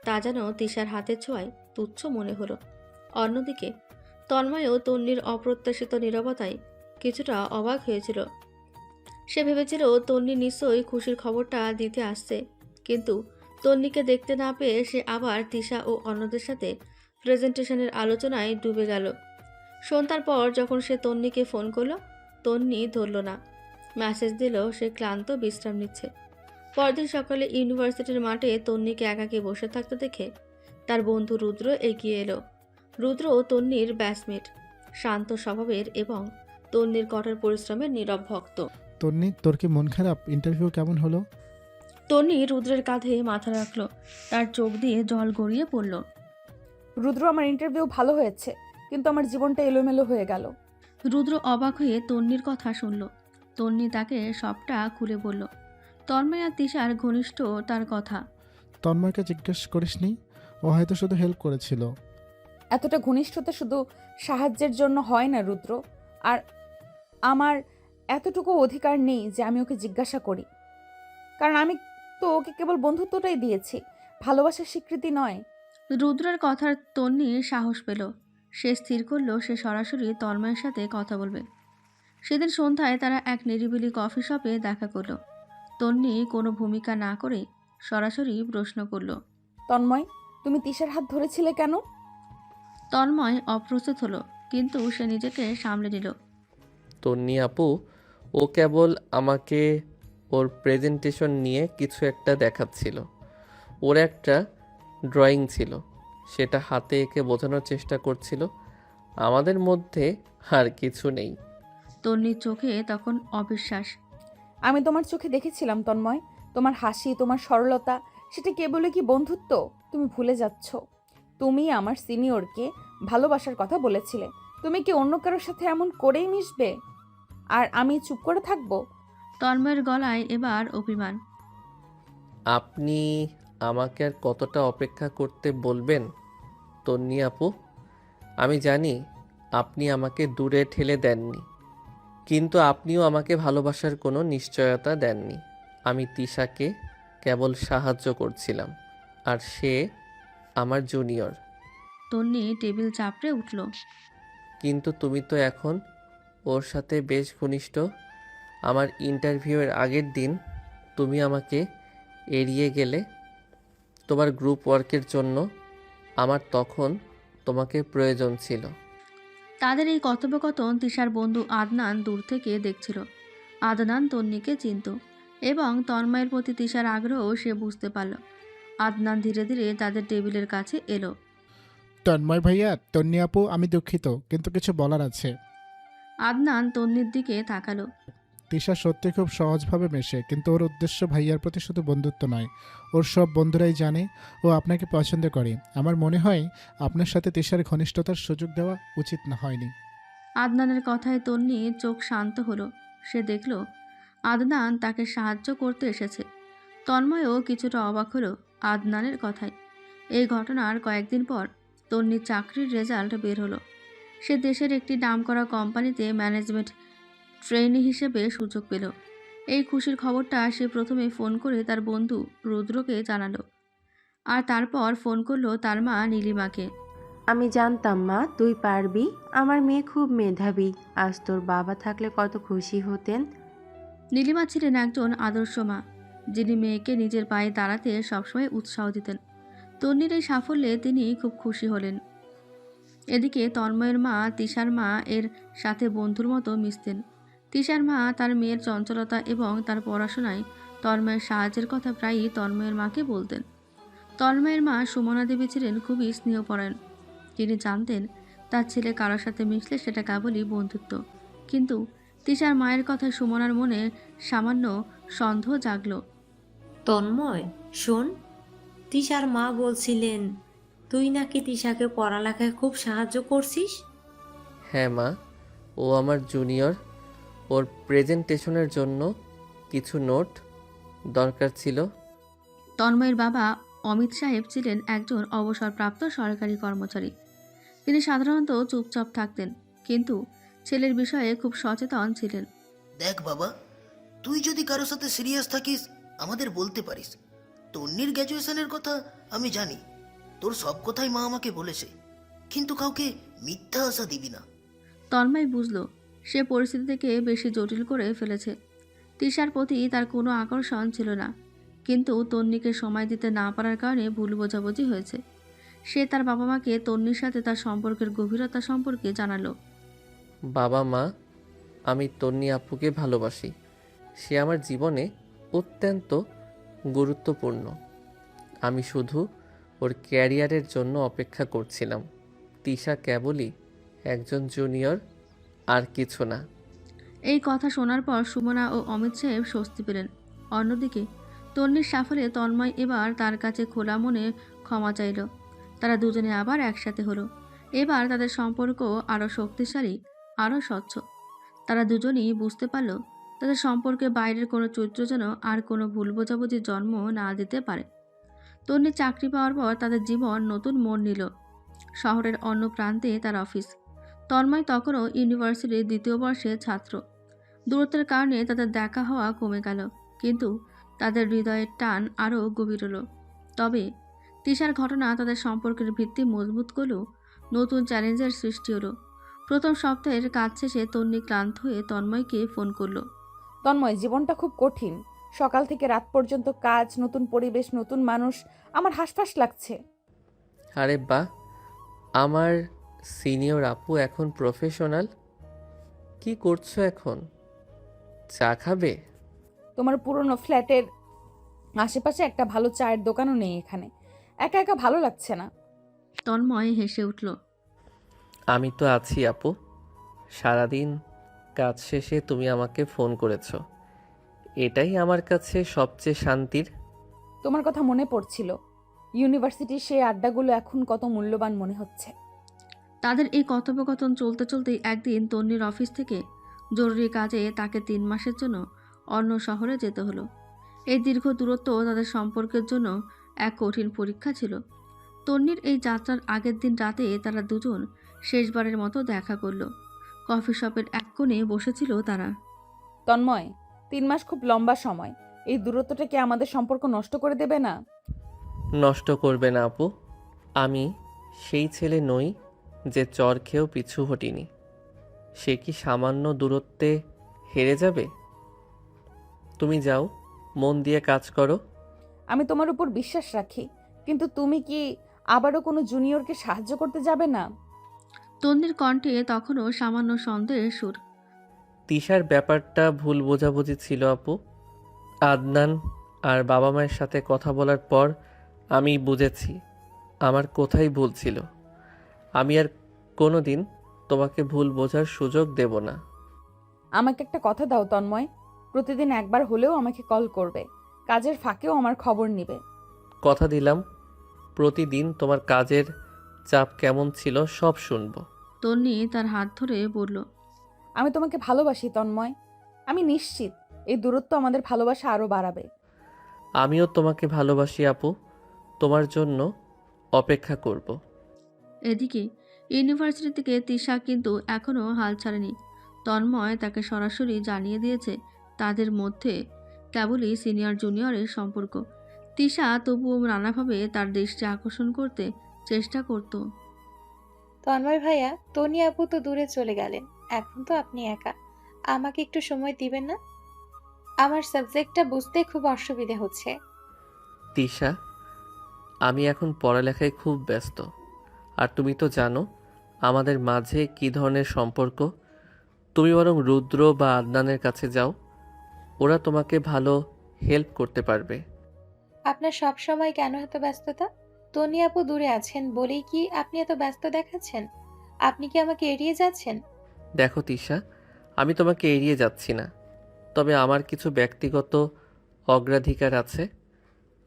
তা যেন তিশার হাতের ছোঁয়ায় তুচ্ছ মনে হলো। অন্যদিকে তন্ময়ও তন্নির অপ্রত্যাশিত নীরবতায় কিছুটা অবাক হয়েছিল। সে ভেবেছিল তন্নি নিশ্চয়ই খুশির খবরটা দিতে আসছে, কিন্তু তন্নিকে দেখতে না পেয়ে সে আবার তিশা ও অন্যদের সাথে প্রেজেন্টেশনের আলোচনায় ডুবে গেল। সন্ধ্যার পর যখন সে তন্নিকে ফোন করলো, তন্নি ধরল না। মেসেজ দিল সে ক্লান্ত, বিশ্রাম নিচ্ছে। পরদিন সকালে ইউনিভার্সিটির মাঠে তন্নিকে একাকী বসে থাকতে দেখে তার বন্ধু রুদ্র এগিয়ে এলো। রুদ্র তন্নির ব্যাচমেট, শান্ত স্বভাবের এবং তন্নির কঠোর পরিশ্রমের নীরব ভক্ত। তন্নি, তোর কি মন খারাপ? ইন্টারভিউ কেমন হলো? তন্নি রুদ্রের কাঁধে মাথা রাখলো, তার চোখ দিয়ে জল গড়িয়ে পড়ল। রুদ্র, আমার ইন্টারভিউ ভালো হয়েছে, কিন্তু আমার জীবনটা এলোমেলো হয়ে গেল। রুদ্র অবাক হয়ে তন্নির কথা শুনল। তন্নি তাকে সবটা খুলে বলল। তন্ময় আর তিশার ঘনিষ্ঠ তার কথা। তন্ময়কে জিজ্ঞেস করিসনি? ও হয়তো শুধু হেল্প করেছিল। এতটা ঘনিষ্ঠতা শুধু সাহায্যের জন্য হয় না রুদ্র। আর আমার এতটুকু অধিকার নেই যে আমি ওকে জিজ্ঞাসা করি, কারণ আমি তো ওকে কেবল বন্ধুত্বটাই দিয়েছি, ভালোবাসার স্বীকৃতি নয়। রুদ্রের কথার তন্নি সাহস পেল। সে স্থির করলো সে সরাসরি তন্ময়ের সাথে কথা বলবে। সেদিন সন্ধ্যায় তারা এক নিরিবিলি কফি শপে দেখা করলো। তন্নি কোনো ভূমিকা না করে সরাসরি প্রশ্ন করলো। তন্ময়, তুমি তিশার হাত ধরেছিলে কেন? তন্ময় অপ্রস্তুত হলো, কিন্তু সে নিজেকে সামলে নিল। তন্নি আপু, ও কেবল আমাকে ওর প্রেজেন্টেশন নিয়ে কিছু একটা দেখাচ্ছিল। ওর একটা ড্রয়িং ছিল, সেটা হাতে এঁকে বোঝানোর চেষ্টা করছিল আমাদের মধ্যে আর কিছু নেই। তন্নির চোখে তখন অবিশ্বাস। আমি তোমার চোখে দেখেছিলাম তন্ময়, তোমার হাসি, তোমার সরলতা, সেটা কেবলই কি বন্ধুত্ব? তুমি ভুলে যাচ্ছ। তুমি আমার সিনিয়রকে ভালোবাসার কথা বলেছিলে। তুমি কি অন্য কারোর সাথে এমন করেই মিশবে আর আমি চুপ করে থাকবো? তন্ময়ের গলায় এবার অভিমান। আপনি আমাকে আর কতটা অপেক্ষা করতে বলবেন তন্নি আপু? আমি জানি আপনি আমাকে দূরে ঠেলে দেননি, কিন্তু আপনিও আমাকে ভালোবাসার কোনো নিশ্চয়তা দেননি। আমি তিশাকে কেবল সাহায্য করছিলাম, আর সে আমার জুনিয়র। তন্নি টেবিল চাপড়ে উঠল। কিন্তু তুমি তো এখন ওর সাথে বেশ ঘনিষ্ঠ। আমার ইন্টারভিউয়ের আগের দিন তুমি আমাকে এড়িয়ে গেলে তোমার গ্রুপ ওয়ার্কের জন্য। আমার তখন তোমাকে প্রয়োজন ছিল। তাদের এই কথোপকথন তিশার বন্ধু আদনান দূর থেকে দেখছিল। আদনান তন্নিকে চিনত এবং তন্ময়ের প্রতি তিশার আগ্রহ সে বুঝতে পারল। আদনান ধীরে ধীরে তাদের টেবিলের কাছে এলো। তন্ময় ভাইয়া, তন্নি আপু, আমি দুঃখিত, কিন্তু কিছু বলার আছে। আদনান তন্নির দিকে তাকালো। তিশা সত্যি খুব সহজভাবে মেশে, কিন্তু ওর উদ্দেশ্য ভাইয়ার প্রতি শুধু বন্ধুত্ব নয়। ওর সব বন্ধুরাই জানে ও আপনাকে পছন্দ করে। আমার মনে হয় আপনার সাথে তিশার ঘনিষ্ঠতার সুযোগ দেওয়া উচিত না হয়নি। আদনানের কথায় তন্নি চোখ শান্ত হলো। সে দেখল আদনান তাকে সাহায্য করতে এসেছে। তন্ময়ও কিছুটা অবাক হলো আদনানের কথায়। এই ঘটনার কয়েকদিন পর তন্নির চাকরির রেজাল্ট বের হলো। সে দেশের একটি নামকরা কোম্পানিতে ম্যানেজমেন্ট ট্রেনি হিসেবে সুযোগ পেল। এই খুশির খবরটা সে প্রথমে ফোন করে তার বন্ধু রুদ্রকে জানালো, আর তারপর ফোন করলো তার মা নীলিমাকে। আমি জানতাম মা তুই পারবি, আমার মেয়ে খুব মেধাবী, আজ তোর বাবা থাকলে কত খুশি হতেন। নীলিমা ছিলেন একজন আদর্শ মা, যিনি মেয়েকে নিজের পায়ে দাঁড়াতে সবসময় উৎসাহ দিতেন। তন্নির এই সাফল্যে তিনি খুব খুশি হলেন। এদিকে তন্ময়ের মা তিশার মা এর সাথে বন্ধুর মতো মিশতেন। তিশার মা তার মেয়ের চঞ্চলতা এবং তার পড়াশোনায় তন্ময়ের সাহায্যের কথা প্রায়ই তন্ময়ের মাকে বলতেন। তন্ময়ের মা সুমনা দেবী ছিলেন খুবই স্নেহপরায়ণ। তিনি জানতেন তার ছেলে কারোর সাথে মিশলে সেটা কেবলই বন্ধুত্ব। কিন্তু তিশার মায়ের কথায় সুমনার মনে সামান্য সন্দেহ জাগল। তন্ময়, শোন, তিশার মা বলছিলেন তুই নাকি তিশাকে পড়ালেখায় খুব সাহায্য করছিস। হ্যাঁ মা, ও আমার জুনিয়র। ওর প্রেজেন্টেশনের জন্য কিছু নোট দরকার ছিল। তন্ময়ের বাবা অমিত সাহেব ছিলেন একজন অবসরপ্রাপ্ত সরকারি কর্মচারী। তিনি সাধারণত চুপচাপ থাকতেন, কিন্তু ছেলের বিষয়ে খুব সচেতন ছিলেন। দেখ বাবা, তুই যদি কারোর সাথে সিরিয়াস থাকিস আমাদের বলতে পারিস। তন্নির গ্র্যাজুয়েশনের কথা আমি জানি, তোর সব কথাই মা আমাকে বলেছে, কিন্তু কাউকে মিথ্যা আশা দিবি না। তন্ময় বুঝল সে পরিস্থিতি থেকে বেশি জটিল করে ফেলেছে। তিশার প্রতি তার কোনো আকর্ষণ ছিল না, কিন্তু তন্নিকে সময় দিতে না পারার কারণে ভুল বোঝাবুঝি হয়েছে। সে তার বাবা মাকে তন্নির সাথে তার সম্পর্কের গভীরতা সম্পর্কে জানালো। বাবা মা, আমি তন্নি আপুকে ভালোবাসি। সে আমার জীবনে অত্যন্ত গুরুত্বপূর্ণ। আমি শুধু ওর ক্যারিয়ারের জন্য অপেক্ষা করছিলাম। তিশা কেবলই একজন জুনিয়র, আর কিছু না। এই কথা শোনার পর সুমনা ও অমিত সাহেব স্বস্তি পেলেন। অন্যদিকে তন্নির সাফল্যে তন্ময় এবার তার কাছে খোলা মনে ক্ষমা চাইল। তারা দুজনে আবার একসাথে হলো। এবার তাদের সম্পর্ক আরও শক্তিশালী, আরও স্বচ্ছ। তারা দুজনেই বুঝতে পারল তাদের সম্পর্কে বাইরের কোনো চরিত্র যেন আর কোনো ভুল বোঝাবুঝির জন্ম না দিতে পারে। তন্নির চাকরি পাওয়ার পর তাদের জীবন নতুন মোড় নিল। শহরের অন্য প্রান্তে তার অফিস। তন্ময় তখনও ইউনিভার্সিটির ২য় বর্ষের ছাত্র। দূরত্বের কারণে তাদের দেখা হওয়া কমে গেল, কিন্তু তাদের হৃদয়ের টান আরও গভীর হলো। তবে তিশার ঘটনা তাদের সম্পর্কের ভিত্তি মজবুত করলেও নতুন চ্যালেঞ্জের সৃষ্টি হলো। প্রথম সপ্তাহের কাজ শেষে তন্নি ক্লান্ত হয়ে তন্ময়কে ফোন করলো। তন্ময়, জীবনটা খুব কঠিন। সকাল থেকে রাত পর্যন্ত কাজ, নতুন পরিবেশ, নতুন মানুষ। আমার হাসফাস লাগছে। আরে বাহ, আমার সিনিয়র আপু এখন প্রফেশনাল। কি করছো এখন? চা খাবে? তোমার পুরনো ফ্ল্যাটের আশেপাশে একটা ভালো চায়ের দোকানও নেই এখানে। একা একা ভালো লাগছে না। তন্ময় হেসে উঠল। আমি তো আছি আপু। সারাদিন কাজ শেষে তুমি আমাকে ফোন করেছো, এটাই আমার কাছে সবচেয়ে শান্তির। তোমার কথা মনে পড়ছিল। ইউনিভার্সিটির সেই আড্ডাগুলো এখন কত মূল্যবান মনে হচ্ছে। তাদের এই কথোপকথন চলতে চলতেই একদিন তন্নির অফিস থেকে জরুরি কাজে তাকে ৩ মাসের জন্য অন্য শহরে যেতে হলো। এই দীর্ঘ দূরত্ব তাদের সম্পর্কের জন্য এক কঠিন পরীক্ষা ছিল। তন্নির এই যাত্রার আগের দিন রাতে তারা দুজন শেষবারের মতো দেখা করলো। কফি শপের এক কোণে বসেছিল তারা। তন্ময়, 3 মাস খুব লম্বা সময়। এই দূরত্বটা কি আমাদের সম্পর্ক নষ্ট করে দেবে না? নষ্ট করবে না আপু। আমি সেই ছেলে নই যে চর খেয়েও পিছু হটিনি। সে কি সামান্য দূরত্বে হেরে যাবে? তুমি যাও, মন দিয়ে কাজ করো। আমি তোমার উপর বিশ্বাস রাখি, কিন্তু তুমি কি আবারও কোনো জুনিয়রকে সাহায্য করতে যাবে না? তন্নির কণ্ঠে তখনও সামান্য সন্দেহের সুর। তিশার ব্যাপারটা ভুল বোঝাবুঝি ছিল আপু। আদনান আর বাবা মায়ের সাথে কথা বলার পর আমি বুঝেছি আমার কোথায় ভুল ছিল। আমি আর কোনো দিন তোমাকে ভুল বোঝার সুযোগ দেব না। আমাকে একটা কথা দাও তন্ময়, প্রতিদিন একবার হলেও আমাকে কল করবে। কাজের ফাঁকেও আমার খবর নিবে। কথা দিলাম, প্রতিদিন তোমার কাজের চাপ কেমন ছিল সব শুনবো। তন্নি তার হাত ধরে বলল। আমি তোমাকে ভালোবাসি তন্ময়। আমি নিশ্চিত এই দূরত্ব আমাদের ভালোবাসা আরও বাড়াবে। আমিও তোমাকে ভালোবাসি আপু, তোমার জন্য অপেক্ষা করব। এদিকে ইউনিভার্সিটি থেকে তিশা কিন্তু এখনও হাল ছাড়েনি। তন্ময় তাকে সরাসরি জানিয়ে দিয়েছে তাদের মধ্যে কেবলই সিনিয়র জুনিয়রের সম্পর্ক। তিশা তবুও নানাভাবে তার দৃষ্টি আকর্ষণ করতে চেষ্টা করত। তন্ময় ভাইয়া, তনি আপু তো দূরে চলে গেলেন, এখন তো আপনি একা। আমাকে একটু সময় দিবেন না? আমার সাবজেক্টটা বুঝতে খুব অসুবিধে হচ্ছে। তিশা, আমি এখন পড়ালেখায় খুব ব্যস্ত, আর তুমি তো জানো আমাদের মাঝে কী ধরনের সম্পর্ক। তুমি বরং রুদ্র বা আদনানের কাছে যাও, ওরা তোমাকে ভালো হেল্প করতে পারবে। আপনার সব সময় কেন এত ব্যস্ততা? তনি আপু দূরে আছেন বলেই কি আপনি এত ব্যস্ত দেখাচ্ছেন? আপনি কি আমাকে এড়িয়ে যাচ্ছেন? দেখো তিশা, আমি তোমাকে এড়িয়ে যাচ্ছি না, তবে আমার কিছু ব্যক্তিগত অগ্রাধিকার আছে।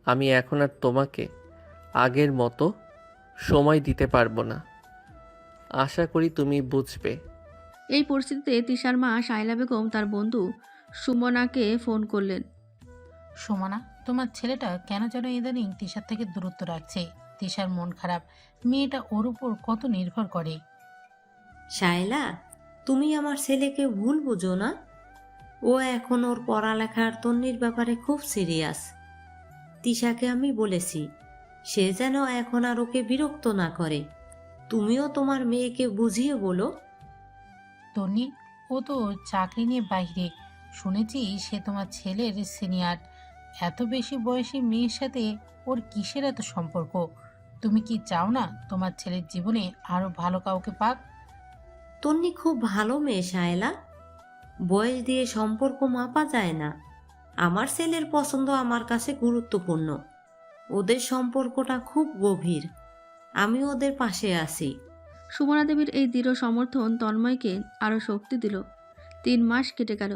আমি এখন আর তোমাকে আগের মতো সময় দিতে পারবো না। আশা করি তুমি বুঝবে। এই পরিস্থিতিতে তিশার মা শাইলা বেগম তার বন্ধু সুমনাকে ফোন করলেন। সুমনা, তোমার ছেলেটা কেন যেন ইদানিং তিশার থেকে দূরত্ব রাখছে। তিশার মন খারাপ। মেয়েটা ওর উপর কত নির্ভর করে। শায়লা, তুমি আমার ছেলেকে ভুল বুঝো না। ও এখন ওর পড়ালেখার তন্নির ব্যাপারে খুব সিরিয়াস। তিশাকে আমি বলেছি সে যেন এখন আর ওকে বিরক্ত না করে। তুমিও তোমার মেয়েকে বুঝিয়ে বলো। তন্নি, ও তো চাকরি নিয়ে বাইরে। শুনেছি সে তোমার ছেলের সিনিয়র। এত বেশি বয়সী মেয়ের সাথে ওর কিসের এত সম্পর্ক? তুমি কি চাও না তোমার ছেলের জীবনে আরো ভালো কাউকে পাক? তন্নি খুব ভালো মেয়ে শায়লা, বয়স দিয়ে সম্পর্ক মাপা যায় না। আমার ছেলের পছন্দ আমার কাছে গুরুত্বপূর্ণ। ওদের সম্পর্কটা খুব গভীর, আমি ওদের পাশে আছি। সুমনা দেবীর এই দৃঢ় সমর্থন তন্ময়কে আরও শক্তি দিল। 3 মাস কেটে গেল,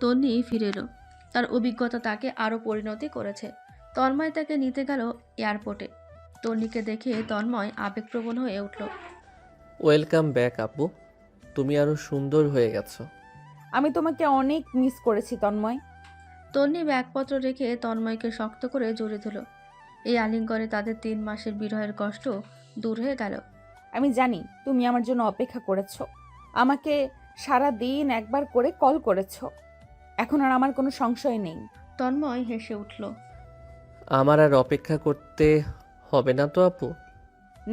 তন্নি ফিরে এলো। তার অভিজ্ঞতা তাকে আরও পরিণতি করেছে। তন্ময় তাকে নিতে গেল এয়ারপোর্টে। তন্নিকে দেখে তন্ময় আবেগপ্রবণ হয়ে উঠল। ওয়েলকাম ব্যাক আপু, তুমি আরও সুন্দর হয়ে গেছো। আমি তোমাকে অনেক মিস করেছি তন্ময়। তন্নি ব্যাগপত্র রেখে তন্ময়কে শক্ত করে জড়িয়ে ধরল। এই আলিঙ্গনে তাদের 3 মাসের বিরহের কষ্ট দূর হয়ে গেল। আমি জানি তুমি আমার জন্য অপেক্ষা করেছো, আমাকে সারা দিন একবার করে কল করেছো। এখন আর আমার কোনো সংশয় নেই। তন্ময় হেসে উঠল। আমার আর অপেক্ষা করতে হবে না তো আপু?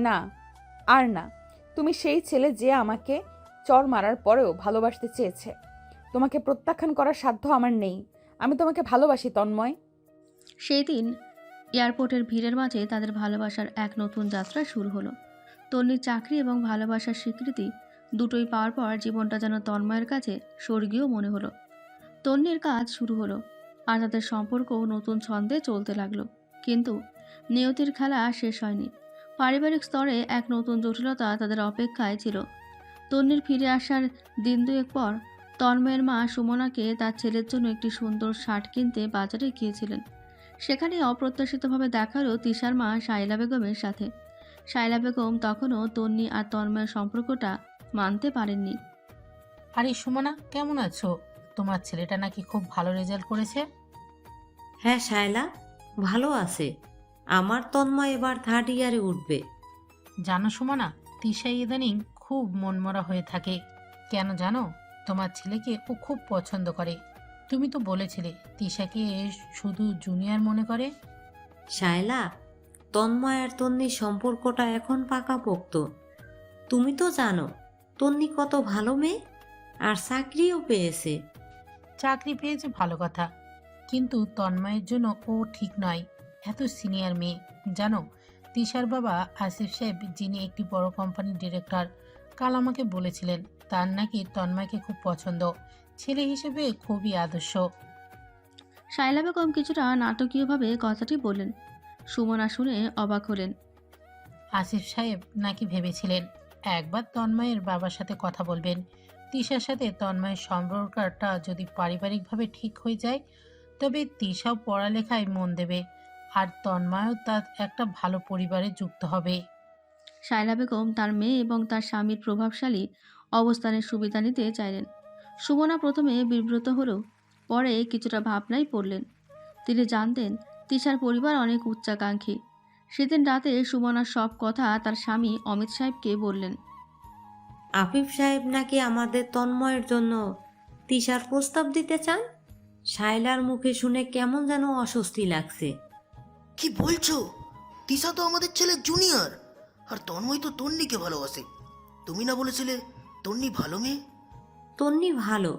না, আর না। তুমি সেই ছেলে যে আমাকে চর মারার পরেও ভালোবাসতে চেয়েছে। তোমাকে প্রত্যাখ্যান করার সাধ্য আমার নেই। আমি তোমাকে ভালোবাসি তন্ময়। সেই দিন এয়ারপোর্টের ভিড়ের মাঝে তাদের ভালোবাসার এক নতুন যাত্রা শুরু হলো। তন্নির চাকরি এবং ভালোবাসার স্বীকৃতি দুটোই পাওয়ার পর জীবনটা যেন তন্ময়ের কাছে স্বর্গীয় মনে হলো। তন্নির কাজ শুরু হলো, আর তাদের সম্পর্কও নতুন ছন্দে চলতে লাগলো। কিন্তু নিয়তির খেলা শেষ হয়নি। পারিবারিক স্তরে এক নতুন জটিলতা তাদের অপেক্ষায় ছিল। তন্নির ফিরে আসার দিন 2 পর তন্ময়ের মা সুমনাকে তার ছেলের জন্য একটি সুন্দর শার্ট কিনতে বাজারে গিয়েছিলেন। সেখানে অপ্রত্যাশিতভাবে দেখা হলো তিশার মা শাইলা বেগমের সাথে। শাইলা বেগম তখনও তন্নি আর তন্ময়ের সম্পর্কটা মানতে পারেননি। আরে সুমনা, কেমন আছো? তোমার ছেলেটা নাকি খুব ভালো রেজাল্ট করেছে। হ্যাঁ শায়লা, ভালো আছে। আমার তন্ময় এবার 3rd ইয়ারে উঠবে। জানো সুমনা, তিশা ইদানিং খুব মনমরা হয়ে থাকে। কেন জানো? তোমার ছেলেকে ও খুব পছন্দ করে। তুমি তো বলেছিলে তিশাকে শুধু জুনিয়র মনে করে। শায়লা, তন্ময় আর তন্নির সম্পর্কটা এখন পাকাপোক্ত। তুমি তো জানো তন্নি কত ভালো মেয়ে, আর চাকরিও পেয়েছে। চাকরি পেয়েছে ভালো কথা, কিন্তু তন্ময়ের জন্য ও ঠিক নয়। এত সিনিয়র মেয়ে। জানো, তিশার বাবা আসিফ সাহেব, যিনি একটি বড় কোম্পানির ডিরেক্টর, কাল আমাকে বলেছিলেন তার নাকি তন্ময়কে খুব পছন্দ। ছেলে হিসেবে খুবই আদর্শ। শাইলা বেগম কিছুটা নাটকীয়ভাবে কথাটি বললেন। সুমনা শুনে অবাক হলেন। আসিফ সাহেব নাকি ভেবেছিলেন একবার তন্ময়ের বাবার সাথে কথা বলবেন। তিশার সাথে তন্ময়ের সম্পর্কটা যদি পারিবারিকভাবে ঠিক হয়ে যায়, তবে তিশাও পড়ালেখায় মন দেবে, আর তন্ময়ও তার একটা ভালো পরিবারে যুক্ত হবে। শাইলা বেগম তার মেয়ে এবং তার স্বামীর প্রভাবশালী অবস্থানের সুবিধা নিতে চাইলেন। সুমনা প্রথমে বিব্রত হলেও পরে কিছুটা ভাবনায় পড়লেন। তিনি জানতেন তিশার পরিবার অনেক উচ্চাকাঙ্ক্ষী। সেদিন রাতে সুমনার সব কথা তার স্বামী অমিত সাহেবকে বললেন। আফিফ সাহেব নাকি আমাদের তন্ময়ের জন্য তিশার প্রস্তাব দিতে চান। শায়লার মুখে শুনে কেমন যেন অস্বস্তি লাগছে। কি বলছো? তিশা তো আমাদের ছেলে জুনিয়র, আর তন্ময় তো তন্নিকে ভালোবাসে। তুমি না বলেছিলে তন্নি ভালো মেয়ে? তন্নি ভালো,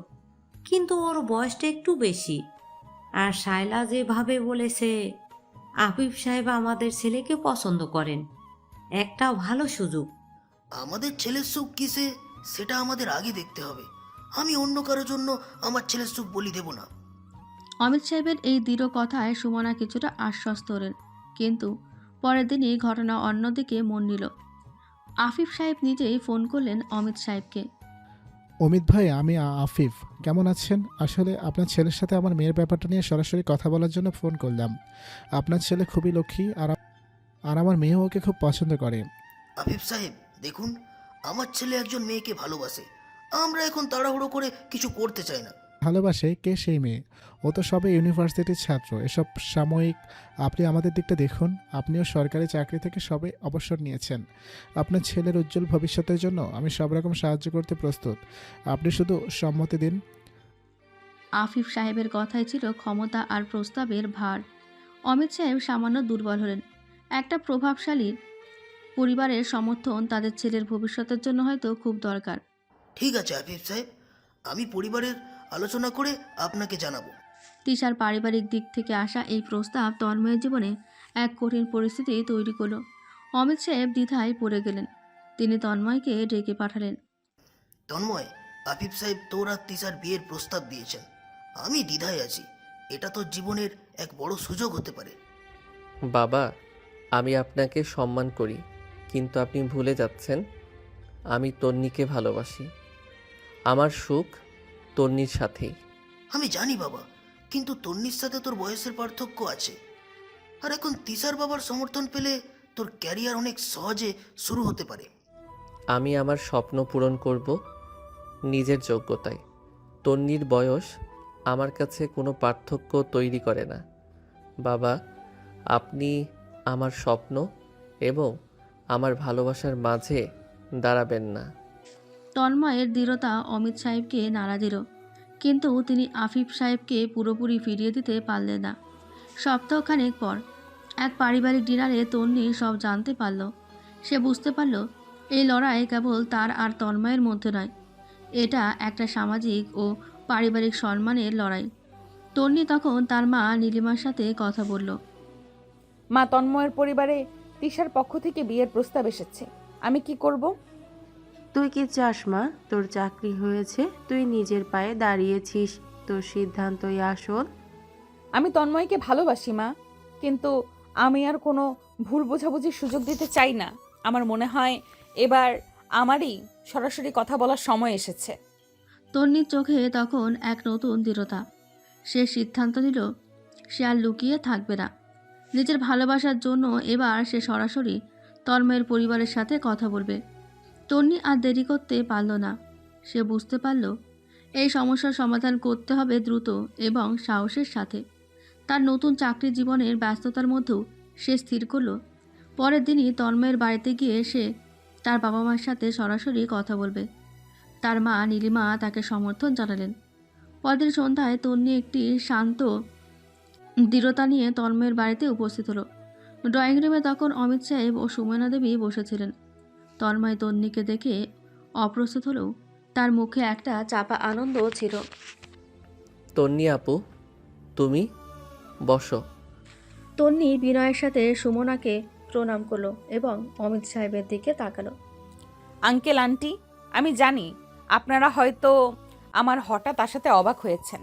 কিন্তু ওর বয়সটা একটু বেশি। আর শায়লা যেভাবে বলেছে, আফিফ সাহেব আমাদের ছেলেকে পছন্দ করেন। একটা ভালো সুযোগ। আমাদের ছেলের সুখ কিসে সেটা আমাদের আগে দেখতে হবে। আমি অন্য কারোর জন্য আমার ছেলের সুখ বলি দেব না। অমিত সাহেবের এই দৃঢ় কথায় সুমনা কিছুটা আশ্বস্ত হলেন। কিন্তু পরের দিনই ঘটনা অন্যদিকে মন নিল। আফিফ সাহেব নিজেই ফোন করলেন অমিত সাহেবকে। অমিত ভাই, আমি আফিফ। কেমন আছেন? আসলে আপনার ছেলের সাথে আমার মেয়ের ব্যাপারটা নিয়ে সরাসরি কথা বলার জন্য ফোন করলাম। আপনার ছেলে খুবই লক্ষ্মী, আর আমার মেয়েও ওকে খুব পছন্দ করে। আফিফ সাহেব দেখুন, আমার ছেলে একজন মেয়েকে ভালোবাসে। আমরা এখন তাড়াহুড়ো করে কিছু করতে চাই না। ভালোবাসে কে সেই মেয়ে? ও তো সবে ইউনিভার্সিটির ছাত্র, এসব সাময়িক। আপনি আমাদের দিকটা দেখুন, আপনিও সরকারি চাকরি থেকে সবে অবসর নিয়েছেন। আপনার ছেলের উজ্জ্বল ভবিষ্যতের জন্য আমি সব রকম সাহায্য করতে প্রস্তুত। আপনি শুধু সম্মতি দিন। আফিফ সাহেবের কথাই ছিল ক্ষমতা আর প্রস্তাবের ভার। অমিত সাহেব সামান্য দুর্বল হলেন। একটা প্রভাবশালী পরিবারের সমর্থন তাদের ছেলের ভবিষ্যতের জন্য হয়তো খুব দরকার। ঠিক আছে আফিফ সাহেব, আমি পরিবারের আলোচনা করে আপনাকে জানাবো। তিশার পারিবারিক দিক থেকে আসা এই প্রস্তাব তন্ময়ের জীবনে এক কঠিন পরিস্থিতি তৈরি করলো। অমিত সাহেব দ্বিধায় পড়ে গেলেন। তিনি তন্ময়কে ডেকে পাঠালেন। তন্ময়, আফিফ সাহেব তোর আর তিশার বিয়ের প্রস্তাব দিয়েছেন। আমি দ্বিধায় আছি। এটা তোর জীবনের এক বড় সুযোগ হতে পারে। বাবা, আমি আপনাকে সম্মান করি, কিন্তু আপনি ভুলে যাচ্ছেন আমি তন্নিকে ভালোবাসি। আমার সুখ তন্নির সাথেই। আমি জানি বাবা, কিন্তু তন্নির সাথে তোর বয়সের পার্থক্য আছে। আর এখন তিশার বাবার সমর্থন পেলে তোর ক্যারিয়ার অনেক সহজে শুরু হতে পারে। আমি আমার স্বপ্ন পূরণ করব নিজের যোগ্যতায়। তন্নির বয়স আমার কাছে কোনো পার্থক্য তৈরি করে না। বাবা, আপনি আমার স্বপ্ন এবং আমার ভালোবাসার মাঝে দাঁড়াবেন না। তন্ময়ের দৃঢ়তা অমিত সাহেবকে নাড়া দিল, কিন্তু তিনি আফিফ সাহেবকে পুরোপুরি ফিরিয়ে দিতে পারলেন না। সপ্তাহখানেক পর এক পারিবারিক ডিনারে তন্নি সব জানতে পারল। সে বুঝতে পারল এই লড়াই কেবল তার আর তন্ময়ের মধ্যে নয়, এটা একটা সামাজিক ও পারিবারিক সম্মানের লড়াই। তন্নি তখন তার মা নীলিমার সাথে কথা বলল। মা, তন্ময়ের পরিবারে তিশার পক্ষ থেকে বিয়ের প্রস্তাব এসেছে। আমি কি করব? তুই কি চাস মা? তোর চাকরি হয়েছে, তুই নিজের পায়ে দাঁড়িয়েছিস, তোর সিদ্ধান্তই আসল। আমি তন্ময়কে ভালোবাসি মা, কিন্তু আমি আর কোনো ভুল বোঝাবুঝির সুযোগ দিতে চাই না। আমার মনে হয় এবার আমারই সরাসরি কথা বলার সময় এসেছে। তন্নির চোখে তখন এক নতুন দৃঢ়তা। সে সিদ্ধান্ত নিল সে আর লুকিয়ে থাকবে না। নিজের ভালোবাসার জন্য এবার সে সরাসরি তন্ময়ের পরিবারের সাথে কথা বলবে। তন্নি আর দেরি করতে পারল না। সে বুঝতে পারল এই সমস্যার সমাধান করতে হবে দ্রুত এবং সাহসের সাথে। তার নতুন চাকরি জীবনের ব্যস্ততার মধ্যেও সে স্থির করল পরের দিনই তন্ময়ের বাড়িতে গিয়ে সে তার বাবা মার সাথে সরাসরি কথা বলবে। তার মা নীলিমা তাকে সমর্থন জানালেন। পরদিন সন্ধ্যায় তন্নি একটি শান্ত দৃঢ়তা নিয়ে তন্ময়ের বাড়িতে উপস্থিত হলো। ড্রয়িং রুমে তখন অমিত সাহেব ও সুমনা দেবী বসেছিলেন। তন্ময় তন্নিকে দেখে অপ্রস্তুত হলেও তার মুখে একটা চাপা আনন্দ ছিল। তন্নি আপু, তুমি বসো। তন্নি বিনয়ের সাথে সুমনাকে প্রণাম করলো এবং অমিত সাহেবের দিকে তাকালো। আঙ্কেল, আন্টি, আমি জানি আপনারা হয়তো আমার হঠাৎ আসাতে অবাক হয়েছেন,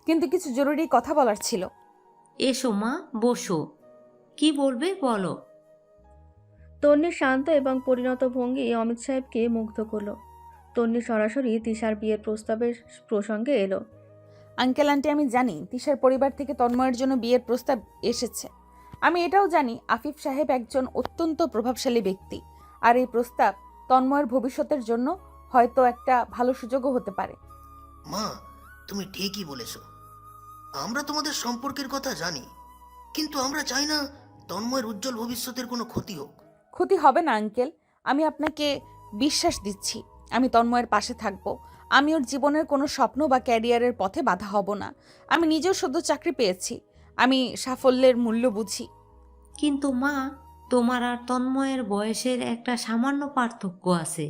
কিন্তু কিছু জরুরি কথা বলার ছিল। এসো মা, বসো। কি বলবে বলো। তন্নির শান্ত এবং পরিণত ভঙ্গি অমিত সাহেবকে মুগ্ধ করলো। তন্নি সরাসরি তিশার বিয়ের প্রস্তাবের প্রসঙ্গে এলো। আঙ্কেল, আন্টি, আমি জানি তিশার পরিবার থেকে তন্ময়ের জন্য বিয়ের প্রস্তাব এসেছে। আমি এটাও জানি আফিফ সাহেব একজন অত্যন্ত প্রভাবশালী ব্যক্তি, আর এই প্রস্তাব তন্ময়ের ভবিষ্যতের জন্য হয়তো একটা ভালো সুযোগও হতে পারে। মা, তুমি ঠিকই বলেছ। আমরা তোমাদের সম্পর্কের কথা জানি, কিন্তু আমরা চাই না তন্ময়ের উজ্জ্বল ভবিষ্যতের কোনো ক্ষতি হোক। ক্ষতি হবে না আঙ্কেল, আমি আপনাকে বিশ্বাস দিচ্ছি। আমি তন্ময়ের পাশে থাকব। আমি ওর জীবনের কোনো স্বপ্ন বা ক্যারিয়ারের পথে বাধা হব না। আমি নিজেও সদ্য চাকরি পেয়েছি, আমি সাফল্যের মূল্য বুঝি। কিন্তু মা, তোমার আর তন্ময়ের বয়সের একটা সামান্য পার্থক্য আছে।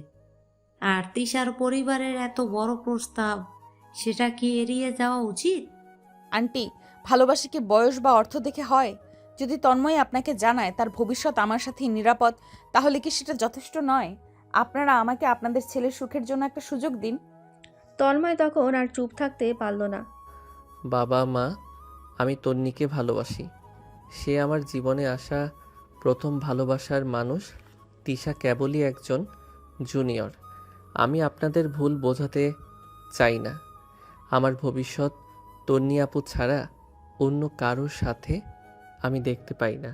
আর তিশার পরিবারের এত বড় প্রস্তাব, সেটা কি এড়িয়ে যাওয়া উচিত? আন্টি, ভালোবাসা কি বয়স বা অর্থ দেখে হয়? যদি তন্ময় আপনাকে জানায় তার ভবিষ্যৎ আমার সাথেই নিরাপদ, তাহলে কি সেটা যথেষ্ট নয়? আপনারা আমাকে আপনাদের ছেলের সুখের জন্য একটা সুযোগ দিন। তন্ময় তখন আর চুপ থাকতে পারল না। বাবা মা, আমি তন্নিকে ভালোবাসি। সে আমার জীবনে আসা প্রথম ভালোবাসার মানুষ। তিশা কেবলই একজন জুনিয়র। আমি আপনাদের ভুল বোঝাতে চাই না। আমার ভবিষ্যৎ তন্নি আপু ছাড়া অন্য কারোর সাথে আমি দেখতে পাই না।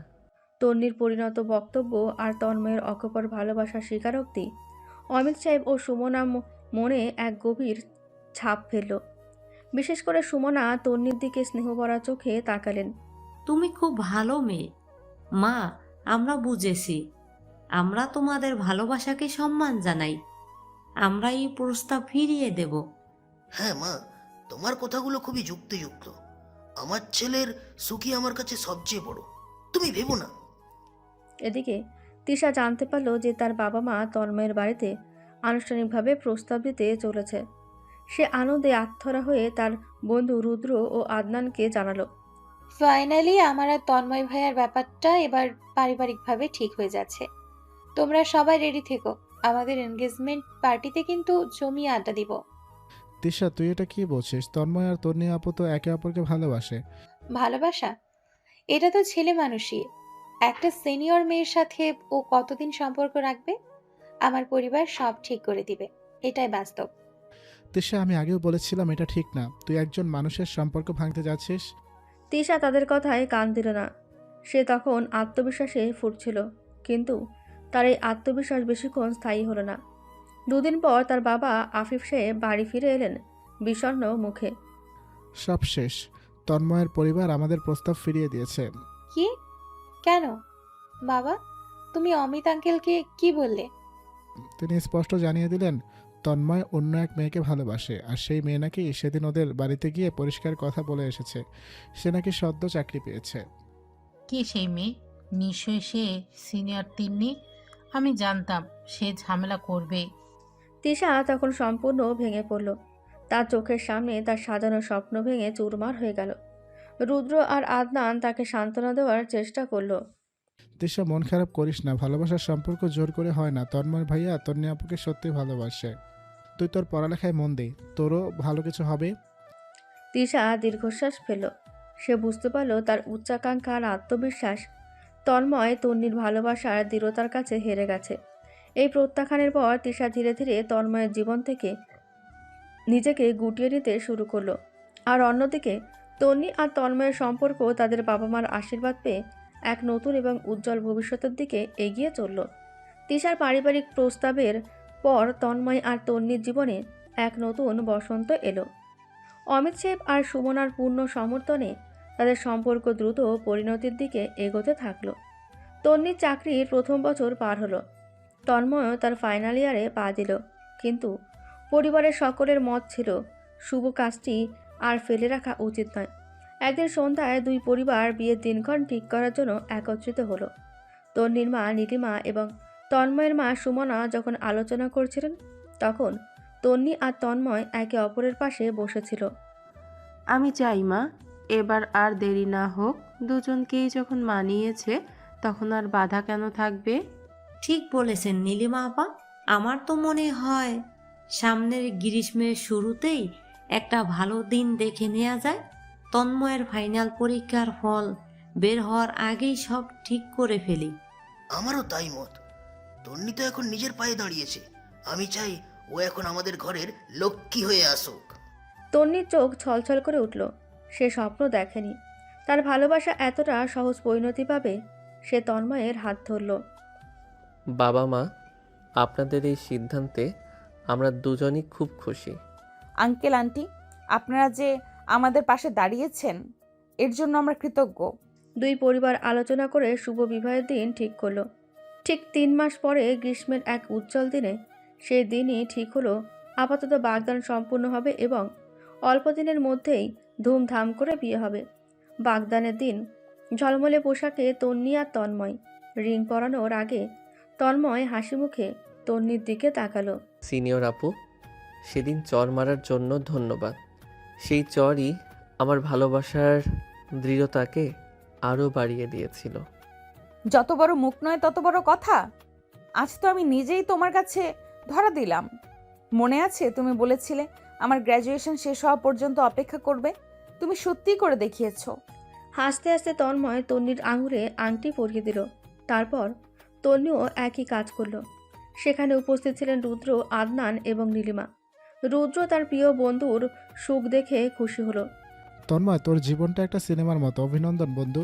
তন্নির পরিণত বক্তব্য আর তন্ময়ের অকপর ভালোবাসার স্বীকারোক্তি অমিত সাহেব ও সুমনা মনে এক গভীর ছাপ ফেলল। বিশেষ করে সুমনা তন্নির দিকে স্নেহভরা চোখে তাকালেন। তুমি খুব ভালো মেয়ে মা, আমরা বুঝেছি। আমরা তোমাদের ভালোবাসাকে সম্মান জানাই। আমরা এই প্রস্তাব ফিরিয়ে দেব। হ্যাঁ মা, তোমার কথাগুলো খুবই যুক্তিযুক্ত। আমার ছেলের সুখই আমার কাছে সবচেয়ে বড়। তুমি ভেবো না। এদিকে তিশা জানতে পারল যে তার বাবা মা তন্ময়ের বাড়িতে আনুষ্ঠানিকভাবে প্রস্তাব দিতে চলেছে। সে আনন্দে আত্মহারা হয়ে তার বন্ধু রুদ্র ও আদনানকে জানালো। ফাইনালি আমার আর তন্ময় ভাইয়ার ব্যাপারটা এবার পারিবারিকভাবে ঠিক হয়ে যাচ্ছে। তোমরা সবাই রেডি থেকো, আমাদের এনগেজমেন্ট পার্টিতে কিন্তু জমিয়ে আড্ডা দিব। তিশা, তুই এটা কি বলছিস? তন্ময় আর তন্নি আপু তো একে অপরকে ভালোবাসে। ভালোবাসা? এটা তো ছেলে মানুষই। একটা সিনিয়র মেয়ের সাথে ও কতদিন সম্পর্ক রাখবে? আমার পরিবার সব ঠিক করে দিবে, এটাই বাস্তব। তিশা, আমি আগেও বলেছিলাম এটা ঠিক না। তুই একজন মানুষের সম্পর্ক ভাঙতে যাচ্ছিস। তিশা তাদের কথায় কান দিল না। সে তখন আত্মবিশ্বাসে ফুটছিল, কিন্তু তার এই আত্মবিশ্বাস বেশিক্ষণ স্থায়ী হলো না। দুদিন পর তার বাবা আফিফ সাহেব বাড়ি ফিরে এলেন বিষণ্ণ মুখে। সব শেষ। তন্ময়ের পরিবার আমাদের প্রস্তাব ফিরিয়ে দিয়েছে। কি? কেন বাবা? তুমি অমিত আঙ্কেলকে কি বললে? তিনি স্পষ্ট জানিয়ে দিলেন তন্ময় অন্য এক মেয়েকে ভালোবাসে, আর সেই মেয়ে নাকি সেদিন ওদের বাড়িতে গিয়ে পরিষ্কার কথা বলে এসেছে। সে নাকি সদ্য চাকরি পেয়েছে। কে সেই মেয়ে? নিশ্চয়ই সে সিনিয়র তিন্নি। আমি জানতাম সে ঝামেলা করবে। তিশা তখন সম্পূর্ণ ভেঙে পড়ল। তার চোখের সামনে তার সাজানো স্বপ্ন ভেঙে চুরমার হয়ে গেল। রুদ্র আর আদনান তাকে সান্ত্বনা দেওয়ার চেষ্টা করলো। তিশা, মন খারাপ করিস না। ভালোবাসার সম্পর্ক জোর করে হয় না। তন্ময় ভাইয়া তন্নি আপুকে সত্যি ভালোবাসে। তুই তোর পড়ালেখায় মন দে, তোরও ভালো কিছু হবে। তিশা দীর্ঘশ্বাস ফেলল। সে বুঝতে পারল তার উচ্চাকাঙ্ক্ষা আর আত্মবিশ্বাস তন্ময় তন্নির ভালোবাসার দৃঢ়তার কাছে হেরে গেছে। এই প্রত্যাখ্যানের পর তিশা ধীরে ধীরে তন্ময়ের জীবন থেকে নিজেকে গুটিয়ে নিতে শুরু করলো। আর অন্যদিকে তন্নি আর তন্ময়ের সম্পর্ক তাদের বাবা মার আশীর্বাদ পেয়ে এক নতুন এবং উজ্জ্বল ভবিষ্যতের দিকে এগিয়ে চলল। তিশার পারিবারিক প্রস্তাবের পর তন্ময় আর তন্নির জীবনে এক নতুন বসন্ত এলো। অমিত সাহেব আর সুমনার পূর্ণ সমর্থনে তাদের সম্পর্ক দ্রুত পরিণতির দিকে এগোতে থাকলো। তন্নির চাকরির প্রথম বছর পার হলো। তন্ময়ও তার ফাইনাল ইয়ারে পা দিল, কিন্তু পরিবারের সকলের মত ছিল শুভ কাজটি আর ফেলে রাখা উচিত নয়। একদিন সন্ধ্যায় দুই পরিবার বিয়ের দিনক্ষণ ঠিক করার জন্য একত্রিত হলো। তন্নির মা নীলিমা এবং তন্ময়ের মা সুমনা যখন আলোচনা করছিলেন, তখন তন্নি আর তন্ময় একে অপরের পাশে বসেছিল। আমি চাই মা, এবার আর দেরি না হোক। দুজনকেই যখন মানিয়েছে তখন আর বাধা কেন থাকবে? ঠিক বলেছেন নীলিমা আপা। আমার তো মনে হয় সামনের গ্রীষ্মের শুরুতেই একটা ভালো দিন দেখে নেওয়া যায়। তন্ময়ের ফাইনাল পরীক্ষার ফল বের হওয়ার আগেই সব ঠিক করে ফেলি। আমারও তাই মত। তন্নি তো এখন নিজের পায়ে দাঁড়িয়েছে। আমি চাই ও এখন আমাদের ঘরের লক্ষ্মী হয়ে আসুক। তন্নির চোখ ছলছল করে উঠল। সে স্বপ্ন দেখেনি তার ভালোবাসা এতটা সহজ পরিণতি পাবে। সে তন্ময়ের হাত ধরল। বাবা মা, আপনাদের এই সিদ্ধান্তে আমরা দুজনই খুব খুশি। আঙ্কেল আন্টি, আপনারা যে আমাদের পাশে দাঁড়িয়েছেন এর জন্য আমরা কৃতজ্ঞ। দুই পরিবার আলোচনা করে শুভ বিবাহের দিন ঠিক করলো। ঠিক 3 মাস পরে গ্রীষ্মের এক উজ্জ্বল দিনে সেই দিনই ঠিক হলো আপাতত বাগদান সম্পূর্ণ হবে এবং অল্প দিনের মধ্যেই ধুমধাম করে বিয়ে হবে। বাগদানের দিন ঝলমলে পোশাকে তন্নি আর তন্ময়। রিং পরানোর আগে তন্ময় হাসি মুখে তন্নির দিকে তাকালো। সিনিয়র আপু, সেদিন চর মারার জন্য ধন্যবাদ। সেই চরই আমার ভালোবাসার দৃঢ়তাকে আরও বাড়িয়ে দিয়েছিল। যত বড় মুখ নয় তত বড় কথা। আজ তো আমি নিজেই তোমার কাছে ধরা দিলাম। মনে আছে তুমি বলেছিলে আমার গ্র্যাজুয়েশন শেষ হওয়া পর্যন্ত অপেক্ষা করবে? তুমি সত্যিই করে দেখিয়েছো। হাসতে হাসতে তন্ময় তন্নির আঙুলে আংটি পরিয়ে দিল। তারপর তন্নিও একই কাজ করলো। সেখানে উপস্থিত ছিলেন রুদ্র, আদনান এবং নীলিমা। রুদ্র তার প্রিয় বন্ধুর সুখ দেখে খুশি হলো। তন্ময়, তোর জীবনটা একটা সিনেমার মতো। অভিনন্দন বন্ধু।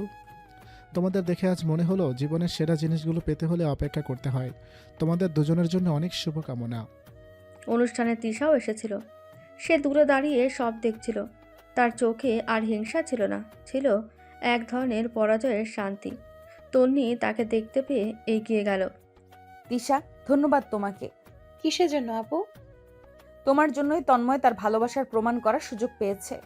তোমাদের দেখে আজ মনে হলো জীবনের সেরা জিনিসগুলো পেতে হলে অপেক্ষা করতে হয়। তোমাদের দুজনের জন্য অনেক শুভকামনা। অনুষ্ঠানে তৃষাও এসেছিল। সে দূরে দাঁড়িয়ে সব দেখছিল। তার চোখে আর হিংসা ছিল না, ছিল এক ধরনের পরাজয়ের শান্তি। তন্নি তাকে দেখতে পেয়ে এগিয়ে গেল। তিশা, ধন্যবাদ তোমাকে। কিসের জন্য আপু? তোমার জন্যই তন্ময় তার ভালোবাসার প্রমাণ করার সুযোগ পেয়েছে।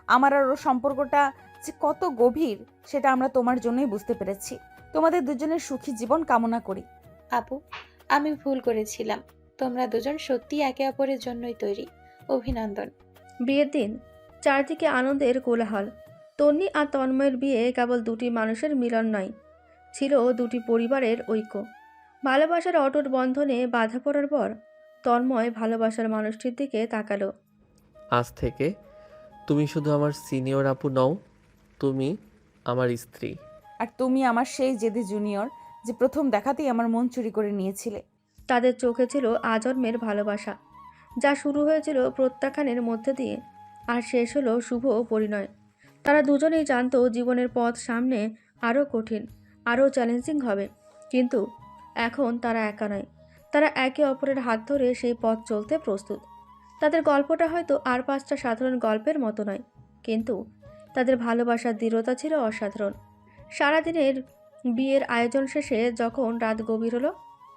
আমার আর ওর সম্পর্কটা যে কত গভীর সেটা আমরা তোমার জন্যই বুঝতে পেরেছি। তোমাদের দুজনের সুখী জীবন কামনা করি। আপু, আমি ভুল করেছিলাম। তোমরা দুজন সত্যি একে অপরের জন্যই তৈরি। অভিনন্দন। বিয়ের দিন চারদিকে আনন্দের কোলাহল। তন্নি আর তন্ময়ের বিয়ে কেবল দুটি মানুষের মিলন নয়, ছিল দুটি পরিবারের ঐক্য। ভালোবাসার অটুট বন্ধনে বাধা পড়ার পর তন্ময় ভালোবাসার মানুষটির দিকে তাকালো। আজ থেকে তুমি শুধু আমার সিনিয়র আপু নও, তুমি আমার স্ত্রী। আর তুমি আমার সেই জেদি জুনিয়র, যে প্রথম দেখাতেই আমার মন চুরি করে নিয়েছিলে। তাদের চোখে ছিল আজন্মের ভালোবাসা, যা শুরু হয়েছিল প্রত্যাখ্যানের মধ্যে দিয়ে আর শেষ হলো শুভ পরিণয়। তারা দুজনেই জানতো জীবনের পথ সামনে আরও কঠিন, আরও চ্যালেঞ্জিং হবে, কিন্তু এখন তারা একা নয়। তারা একে অপরের হাত ধরে সেই পথ চলতে প্রস্তুত। তাদের গল্পটা হয়তো আর 5টা সাধারণ গল্পের মতো নয়, কিন্তু তাদের ভালোবাসার দৃঢ়তা ছিল অসাধারণ। সারাদিনের বিয়ের আয়োজন শেষে যখন রাত গভীর হলো,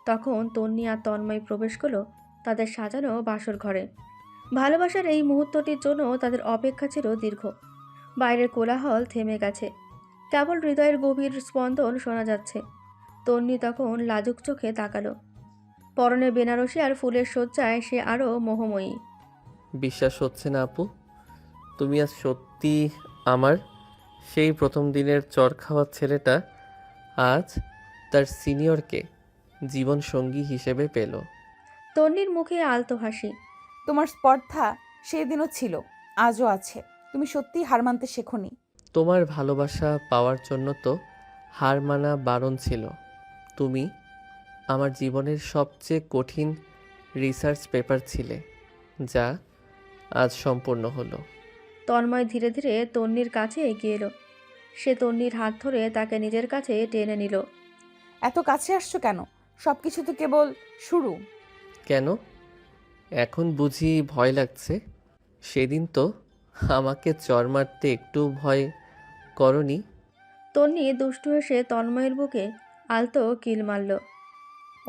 তখন তন্নি আর তন্ময় প্রবেশ করলো তাদের সাজানো বাসর ঘরে। ভালোবাসার এই মুহূর্তটির জন্য তাদের অপেক্ষা ছিল দীর্ঘ। বাইরের কোলাহল থেমে গেছে, কেবল হৃদয়ের গভীর স্পন্দন শোনা যাচ্ছে। তন্নি তখন লাজুক চোখে তাকালো। পরনে বেনারসি আর ফুলের সজ্জায় সে আরও মোহময়ী। বিশ্বাস হচ্ছে না আপু, তুমি আজ সত্যি আমার সেই প্রথম দিনের চর খাওয়া ছেলেটা আজ তার সিনিয়রকে জীবন সঙ্গী হিসেবে পেল। তন্নির মুখে আলতো হাসি। তোমার স্পর্ধা সেদিনও ছিল, আজও আছে। তুমি সত্যিই হার মানতে শেখোনি। তোমার ভালোবাসা পাওয়ার জন্য তো হার মানা বারণ ছিল। তুমি আমার জীবনের সবচেয়ে কঠিন রিসার্চ পেপার ছিলে, যা আজ সম্পূর্ণ হলো। তন্ময় ধীরে ধীরে তন্নির কাছে এগিয়ে এলো। সে তন্নির হাত ধরে তাকে নিজের কাছে টেনে নিল। এত কাছে আসছো কেন? সব কিছু তো কেবল শুরু। কেন এখন বুঝি ভয় লাগছে? সেদিন তো আমাকে চর মারতে একটু ভয় করনি। তন্নি দুষ্টু হেসে তন্ময়ের বুকে আলতো কিল মারল।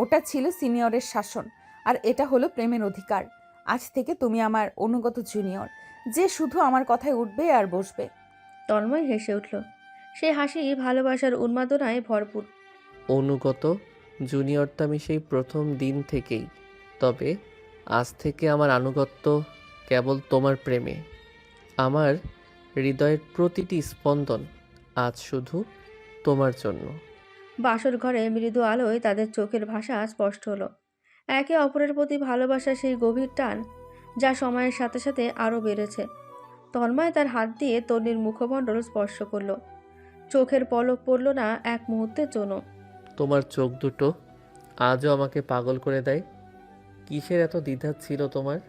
ওটা ছিল সিনিয়রের শাসন, আর এটা হলো প্রেমের অধিকার। আজ থেকে তুমি আমার অনুগত জুনিয়র, যে শুধু আমার কথায় উঠবে আর বসবে। তন্ময় হেসে উঠল। সে হাসি ভালোবাসার উন্মাদনায় ভরপুর। অনুগত জুনিয়র তো আমি সেই প্রথম দিন থেকেই, তবে আজ থেকে আমার আনুগত্য কেবল তোমার প্রেমে। আমার হৃদয়ের প্রতিটি স্পন্দন আজ শুধু তোমার জন্য। বাসর ঘরে মৃদু আলোয় তাদের চোখের ভাষা স্পষ্ট হলো। একে অপরের প্রতি ভালোবাসা, সেই গভীর টান যা সময়ের সাথে সাথে আরও বেড়েছে। তন্ময় তার হাত দিয়ে তন্নির মুখমণ্ডল স্পর্শ করলো। চোখের পলক পড়ল না এক মুহূর্তের জন্য। তোমার চোখ দুটো আজও আমাকে পাগল করে দেয়। কিসের এত দ্বিধা ছিল তোমার?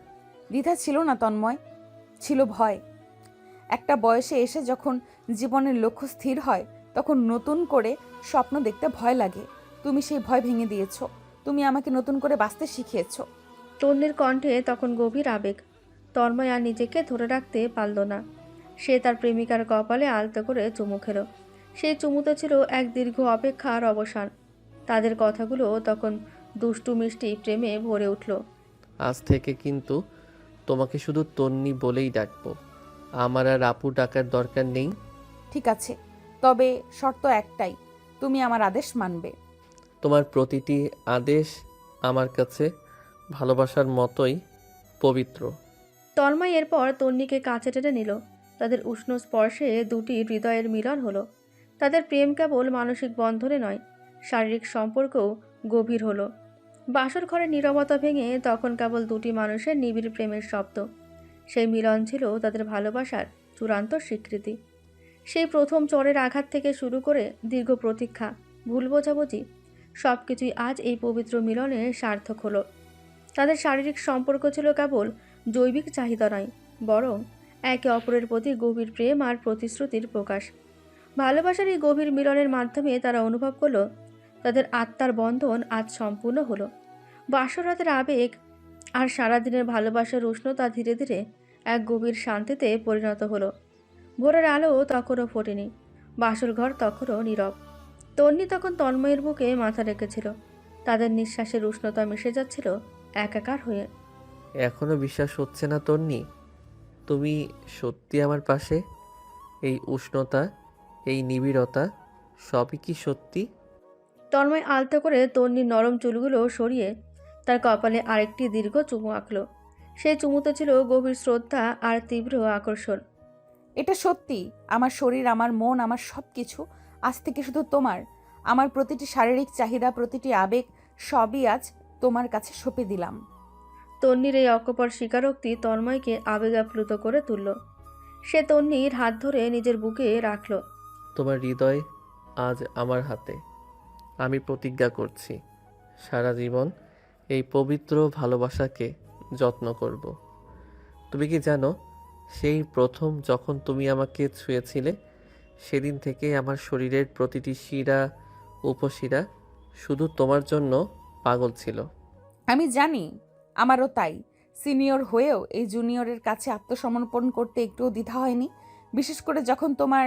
দ্বিধা ছিল না তন্ময়, ছিল ভয়। একটা বয়সে এসে যখন জীবনের লক্ষ্য স্থির হয়, তখন নতুন করে স্বপ্ন দেখতে ভয় লাগে। তুমি সেই ভয় ভেঙে দিয়েছো। তুমি আমাকে নতুন করে বাঁচতে শিখিয়েছো। তন্নির কণ্ঠে তখন গভীর আবেগ। তন্ময় আর নিজেকে ধরে রাখতে পারল না। সে তার প্রেমিকার কপালে আলতো করে চুমু খেল। সেই চুমুতে ছিল এক দীর্ঘ অপেক্ষার অবসান। তাদের কথাগুলো তখন দুষ্টু মিষ্টি প্রেমে ভরে উঠল। আজ থেকে কিন্তু তোমাকে শুধু তন্নি বলেই ডাকবো। আমার আর আপু ডাকার দরকার নেই। ঠিক আছে, তবে শর্ত একটাই, তুমি আমার আদেশ মানবে। তোমার প্রতিটি আদেশ আমার কাছে ভালোবাসার মতোই পবিত্র। তন্ময় এরপর তন্নিকে কাছে টেনে নিল। তাদের উষ্ণ স্পর্শে দুটি হৃদয়ের মিলন হলো। তাদের প্রেম কেবল মানসিক বন্ধনে নয়, শারীরিক সম্পর্কও গভীর হলো। বাসর ঘরের নীরবতা ভেঙে তখন কেবল দুটি মানুষের নিবিড় প্রেমের শব্দ। সেই মিলন ছিল তাদের ভালোবাসার চূড়ান্ত স্বীকৃতি। সেই প্রথম চরের আঘাত থেকে শুরু করে দীর্ঘ প্রতীক্ষা, ভুল বোঝাবুঝি, সব কিছুই আজ এই পবিত্র মিলনে সার্থক হলো। তাদের শারীরিক সম্পর্ক ছিল কেবল জৈবিক চাহিদা নয়, বরং একে অপরের প্রতি গভীর প্রেম আর প্রতিশ্রুতির প্রকাশ। ভালোবাসার এই গভীর মিলনের মাধ্যমে তারা অনুভব করলো তাদের আত্মার বন্ধন আজ সম্পূর্ণ হলো। বাসর রাতের আবেগ আর সারাদিনের ভালোবাসার উষ্ণতা ধীরে ধীরে এক গভীর শান্তিতে পরিণত হলো। ভোরের আলো তখনও ফোটেনি, বাসর ঘর তখনও নীরব। তন্নি তখন তন্ময়ের বুকে মাথা রেখেছিল। তাদের নিঃশ্বাসের উষ্ণতা মিশে যাচ্ছিল একাকার হয়ে। এখনো বিশ্বাস হচ্ছে না তন্নি, তুমি সত্যি আমার পাশে? এই উষ্ণতা, এই নিবিড়তা, সবই কি সত্যি? তন্ময় আলতো করে তন্নির নরম চুলগুলো সরিয়ে তার কপালে আরেকটি দীর্ঘ চুমু আঁকল। সেই চুমুতে ছিল গভীর শ্রদ্ধা আর তীব্র আকর্ষণ। এটা সত্যি, আমার শরীর, আমার মন, আমার সব কিছু আজ থেকে শুধু তোমার। আমার প্রতিটি শারীরিক চাহিদা, প্রতিটি আবেগ, সবই আজ তোমার কাছে সঁপে দিলাম। তন্নির এই অকপট স্বীকারোক্তি তন্ময়কে আবেগাপ্লুত করে তুলল। সে তন্নির হাত ধরে নিজের বুকে রাখল। তোমার হৃদয় আজ আমার হাতে। আমি প্রতিজ্ঞা করছি সারা জীবন এই পবিত্র ভালোবাসাকে যত্ন করব। তুমি কি জানো, সেই প্রথম যখন তুমি আমাকে ছুঁয়েছিলে সেদিন থেকে আমার শরীরের প্রতিটি শিরা উপশিরা শুধু তোমার জন্য পাগল ছিল। আমি জানি, আমারও তাই। সিনিয়র হয়েও এই জুনিয়রের কাছে আত্মসমর্পণ করতে একটুও দ্বিধা হয়নি। বিশেষ করে যখন তোমার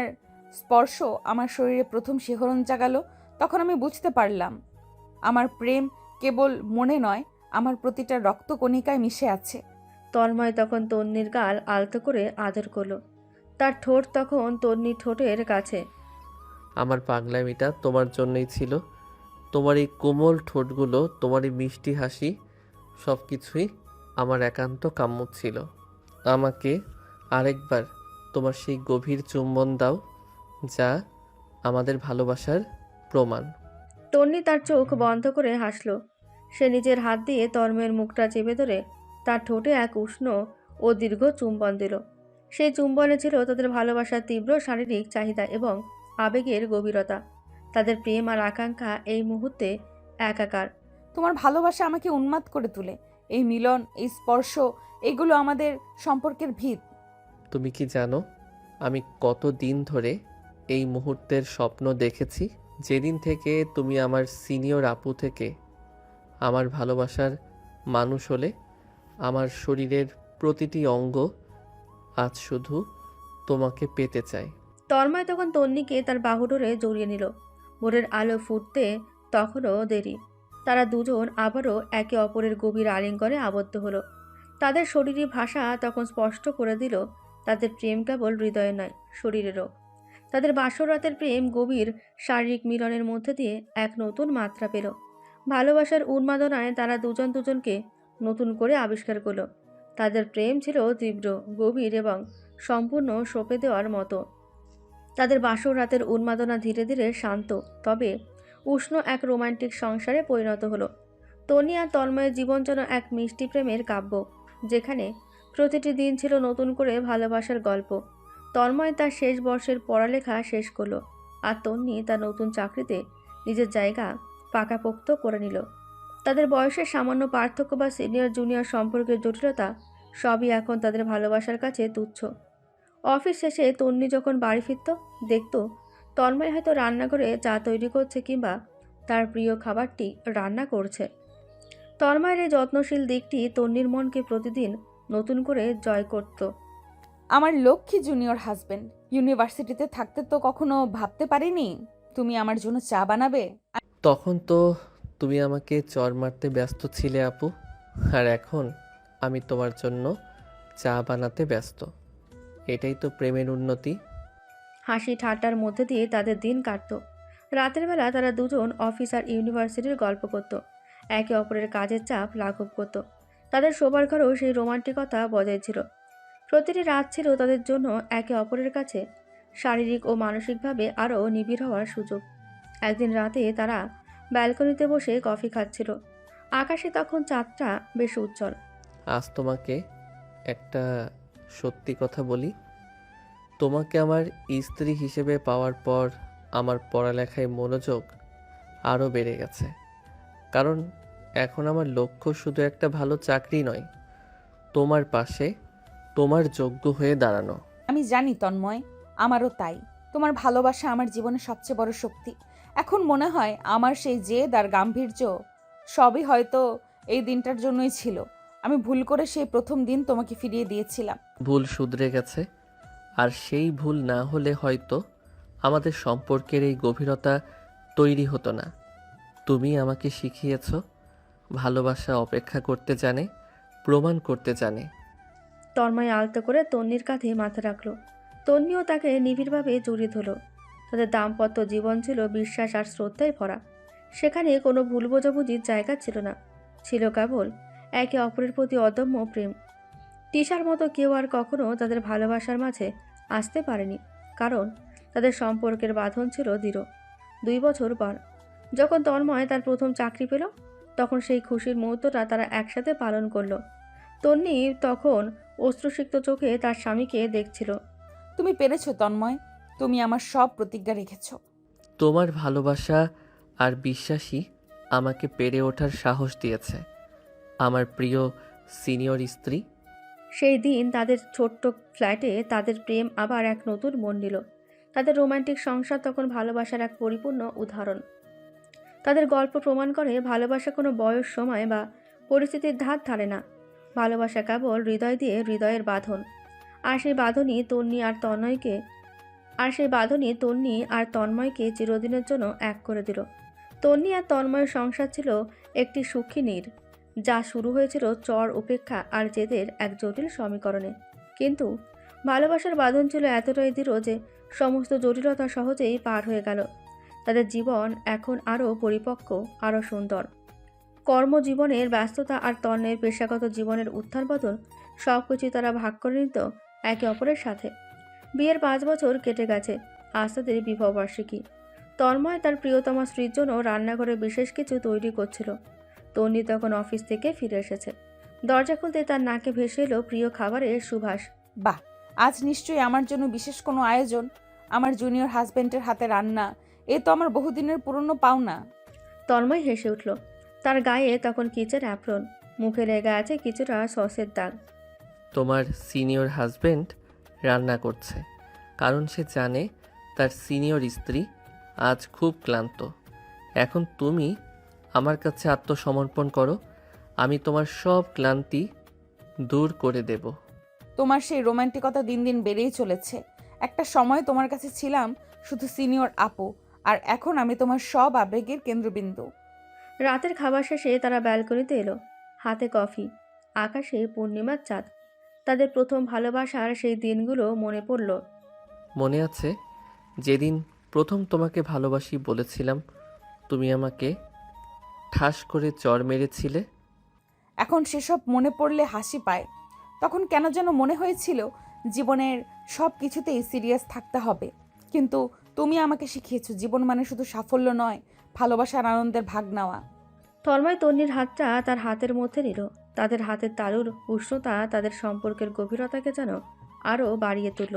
স্পর্শ আমার শরীরে প্রথম শিহরণ জাগালো, তখন আমি বুঝতে পারলাম আমার প্রেম কেবল মনে নয়, আমার প্রতিটা রক্তকণিকায় মিশে আছে। তন্ময় তখন তন্নির গাল আলতো করে আদর করল। তার ঠোঁট তখন তন্নির ঠোঁটের কাছে। আমার পাগলামিটা তোমার জন্যই ছিল। তোমার এই কোমল ঠোঁটগুলো, তোমার এই মিষ্টি হাসি, সব কিছুই আমার একান্ত কাম্য ছিল। আমাকে আরেকবার তোমার সেই গভীর চুম্বন দাও, যা আমাদের ভালোবাসার প্রমাণ। তন্নি তার চোখ বন্ধ করে হাসল। সে নিজের হাত দিয়ে তন্ময়ের মুখটা চেপে ধরে তার ঠোঁটে এক উষ্ণ ও দীর্ঘ চুম্বন দিল। সেই চুম্বনে ছিল তাদের ভালোবাসার তীব্র শারীরিক চাহিদা এবং আবেগের গভীরতা। তাদের প্রেম আর আকাঙ্ক্ষা এই মুহূর্তে একাকার। তোমার ভালোবাসা আমাকে উন্মাদ করে তোলে। এই মিলন, এই স্পর্শ, এগুলো আমাদের সম্পর্কের ভিত। তুমি কি জানো আমি কত দিন ধরে এই মুহূর্তের স্বপ্ন দেখেছি? যেদিন থেকে তুমি আমার সিনিয়র আপু থেকে আমার ভালোবাসার মানুষ হলে, আমার শরীরের প্রতিটি অঙ্গ আজ শুধু তোমাকে পেতে চাই। তন্ময় তখন তন্নিকে তার বাহুডোরে জড়িয়ে নিল। ভোরের আলো ফুটতে তখনও দেরি। তারা দুজন আবারও একে অপরের গভীর আলিঙ্গনে আবদ্ধ হলো। তাদের শরীরী ভাষা তখন স্পষ্ট করে দিল তাদের প্রেম কেবল হৃদয়ে নয়, শরীরেরও। তাদের বাসর রাতের প্রেম গভীর শারীরিক মিলনের মধ্যে দিয়ে এক নতুন মাত্রা পেল। ভালোবাসার উন্মাদনায় তারা দুজন দুজনকে নতুন করে আবিষ্কার করল। তাদের প্রেম ছিল তীব্র, গভীর এবং সম্পূর্ণ সঁপে দেওয়ার মতো। তাদের বাসর রাতের উন্মাদনা ধীরে ধীরে শান্ত, তবে উষ্ণ এক রোমান্টিক সংসারে পরিণত হলো। তনি আর তন্ময়ের জীবন যেন এক মিষ্টি প্রেমের কাব্য, যেখানে প্রতিটি দিন ছিল নতুন করে ভালোবাসার গল্প। তন্ময় তার শেষ বর্ষের পড়ালেখা শেষ করলো, আর তন্নি তার নতুন চাকরিতে নিজের জায়গা পাকাপোক্ত করে নিল। তাদের বয়সের সামান্য পার্থক্য বা সিনিয়র জুনিয়র সম্পর্কের জটিলতা সবই এখন তাদের ভালোবাসার কাছে তুচ্ছ। অফিস শেষে তন্নি যখন বাড়ি ফিরত, দেখত তন্ময় হয়তো রান্নাঘরে চা তৈরি করছে কিংবা তার প্রিয় খাবারটি রান্না করছে। তন্ময়ের এই যত্নশীল দিকটি তন্নির মনকে প্রতিদিন নতুন করে জয় করত। আমার লক্ষ্মী জুনিয়র হাজবেন্ড, ইউনিভার্সিটিতে থাকতে তো কখনো ভাবতে পারিনি তুমি আমার জন্য চা বানাবে। তখন তো তুমি আমাকে চর মারতে ব্যস্ত ছিলে আপু, আর এখন আমি তোমার জন্য চা বানাতে ব্যস্ত। এটাই তো প্রেমের উন্নতি। হাসি ঠাট্টার মধ্যে দিয়ে তাদের দিন কাটত। রাতের বেলা তারা দুজন অফিস আর ইউনিভার্সিটির গল্প করত, একে অপরের কাজের চাপ লাঘব করত। তাদের শোবার ঘরেও সেই রোমান্টিকতা বজায় ছিল। প্রতিটি রাত ছিল তাদের জন্য একে অপরের কাছে শারীরিক ও মানসিকভাবে আরও নিবিড় হওয়ার সুযোগ। একদিন রাতে তারা ব্যালকনিতে বসে কফি খাচ্ছিল। আকাশে তখন চাঁদটা বেশ উজ্জ্বল। আজ তোমাকে একটা সত্যি কথা বলি, তোমাকে আমার স্ত্রী হিসেবে পাওয়ার পর আমার পড়ালেখায় মনোযোগ আরও বেড়ে গেছে। কারণ এখন আমার লক্ষ্য শুধু একটা ভালো চাকরি নয়, তোমার পাশে তোমার যোগ্য হয়ে দাঁড়ানো। আমি জানি তন্ময়, আমারও তাই। তোমার ভালোবাসা আমার জীবনের সবচেয়ে বড় শক্তি। এখন মনে হয় আমার সেই জেদ আর গাম্ভীর্য সবই হয়তো এই দিনটার জন্যই ছিল। আমি ভুল করে সেই প্রথম দিন তোমাকে ফিরিয়ে দিয়েছিলাম। ভুল শুধরে গেছে, আর সেই ভুল না হলে হয়তো আমাদের সম্পর্কের এই গভীরতা তৈরি হতো না। তুমি আমাকে শিখিয়েছ ভালোবাসা অপেক্ষা করতে জানে, প্রমাণ করতে জানে। তন্ময় আলতো করে তন্নির কাঁধে মাথা রাখল। তন্নিও তাকে নিবিড়ভাবে জড়িয়ে ধরল। তাদের দাম্পত্য জীবন ছিল বিশ্বাস আর শ্রদ্ধায় ভরা। সেখানে কোনো ভুল বোঝাবুঝির জায়গা ছিল না, ছিল কেবল একে অপরের প্রতি অদম্য প্রেম। তিশার মতো কেউ আর কখনো তাদের ভালোবাসার মাঝে আসতে পারেনি, কারণ তাদের সম্পর্কের বাঁধন ছিল দৃঢ়। 2 বছর পর যখন তন্ময় তার প্রথম চাকরি পেল, তখন সেই খুশির মুহূর্তটা তারা একসাথে পালন করলো। তন্নি তখন অশ্রুসিক্ত চোখে তার স্বামীকে দেখছিল। তুমি পেরেছো তন্ময়, তুমি আমার সব প্রতিজ্ঞা রেখেছো। তোমার ভালোবাসা আর বিশ্বাসই আমাকে পেরে ওঠার সাহস দিয়েছে, আমার প্রিয় সিনিয়র স্ত্রী। সেই দিন তাদের ছোট্ট ফ্ল্যাটে তাদের প্রেম আবার এক নতুন মন নিল। তাদের রোমান্টিক সংসার তখন ভালোবাসার এক পরিপূর্ণ উদাহরণ। তাদের গল্প প্রমাণ করে ভালোবাসা কোনো বয়স, সময় বা পরিস্থিতির ধার ধারে না। ভালোবাসা কেবল হৃদয় দিয়ে হৃদয়ের বাঁধন। আর সেই বাঁধনই তন্নি আর তন্ময়কে চিরদিনের জন্য এক করে দিল। তন্নি আর তন্ময়ের সংসার ছিল একটি সুখী নীড়, যা শুরু হয়েছিল চর, উপেক্ষা আর জেদের এক জটিল সমীকরণে। কিন্তু ভালোবাসার বাঁধন ছিল এতটাই দৃঢ় যে সমস্ত জটিলতা সহজেই পার হয়ে গেল। তাদের জীবন এখন আরও পরিপক্ক, আরও সুন্দর। কর্মজীবনের ব্যস্ততা আর তন্ময়ের পেশাগত জীবনের উত্থান পতন সব কিছুই তারা ভাগ করে নিত একে অপরের সাথে। বিয়ের 5 বছর কেটে গেছে, আজ তাদের বিবাহবার্ষিকী। তন্ময় তার প্রিয়তমা স্ত্রীর জন্য রান্নাঘরে বিশেষ কিছু তৈরি করছিল। তন্নি তখন অফিস থেকে ফিরে এসেছে। দরজা খুলতে তার নাকে ভেসে এলো প্রিয় খাবারের সুবাস। বাহ, আজ নিশ্চয়ই আমার জন্য বিশেষ কোনো আয়োজন। আমার জুনিয়র হাজবেন্ডের হাতে রান্না, এ তো আমার বহুদিনের পুরনো পাওনা। তন্ময় হেসে উঠল। তার গায়ে তখন কিচেন অ্যাপ্রন, মুখে লেগে আছে কিছুটা সসের দাগ। তোমার সিনিয়র হাজবেন্ড রান্না করছে, কারণ সে জানে তার সিনিয়র স্ত্রী আজ খুব ক্লান্ত। এখন তুমি আমার কাছে আত্মসমর্পণ করো, আমি তোমার সব ক্লান্তি দূর করে দেব। তোমার সেই রোমান্টিকতা দিন দিন বেড়েই চলেছে। একটা সময় তোমার কাছে ছিলাম শুধু সিনিয়র আপু, আর এখন আমি তোমার সব আবেগের কেন্দ্রবিন্দু। রাতের খাবার শেষে তারা ব্যালকনিতে এলো, হাতে কফি, আকাশে পূর্ণিমার চাঁদ। তাদের প্রথম ভালোবাসার সেই দিনগুলো মনে পড়ল। মনে আছে যেদিন প্রথম তোমাকে ভালোবাসি বলেছিলাম, তুমি আমাকে ঠাস করে চড় মেরেছিলে? এখন সেসব মনে পড়লে হাসি পায়। তখন কেন যেন মনে হয়েছিল জীবনের সব কিছুতেই সিরিয়াস থাকতে হবে। কিন্তু তুমি আমাকে শিখিয়েছো জীবন মানে শুধু সাফল্য নয়, ভালোবাসার আনন্দের ভাগ নেওয়া। তন্ময় তন্নির হাতটা তার হাতের মধ্যে নিল। তাদের হাতের তালুর উষ্ণতা তাদের সম্পর্কের গভীরতাকে যেন আরও বাড়িয়ে তুলল।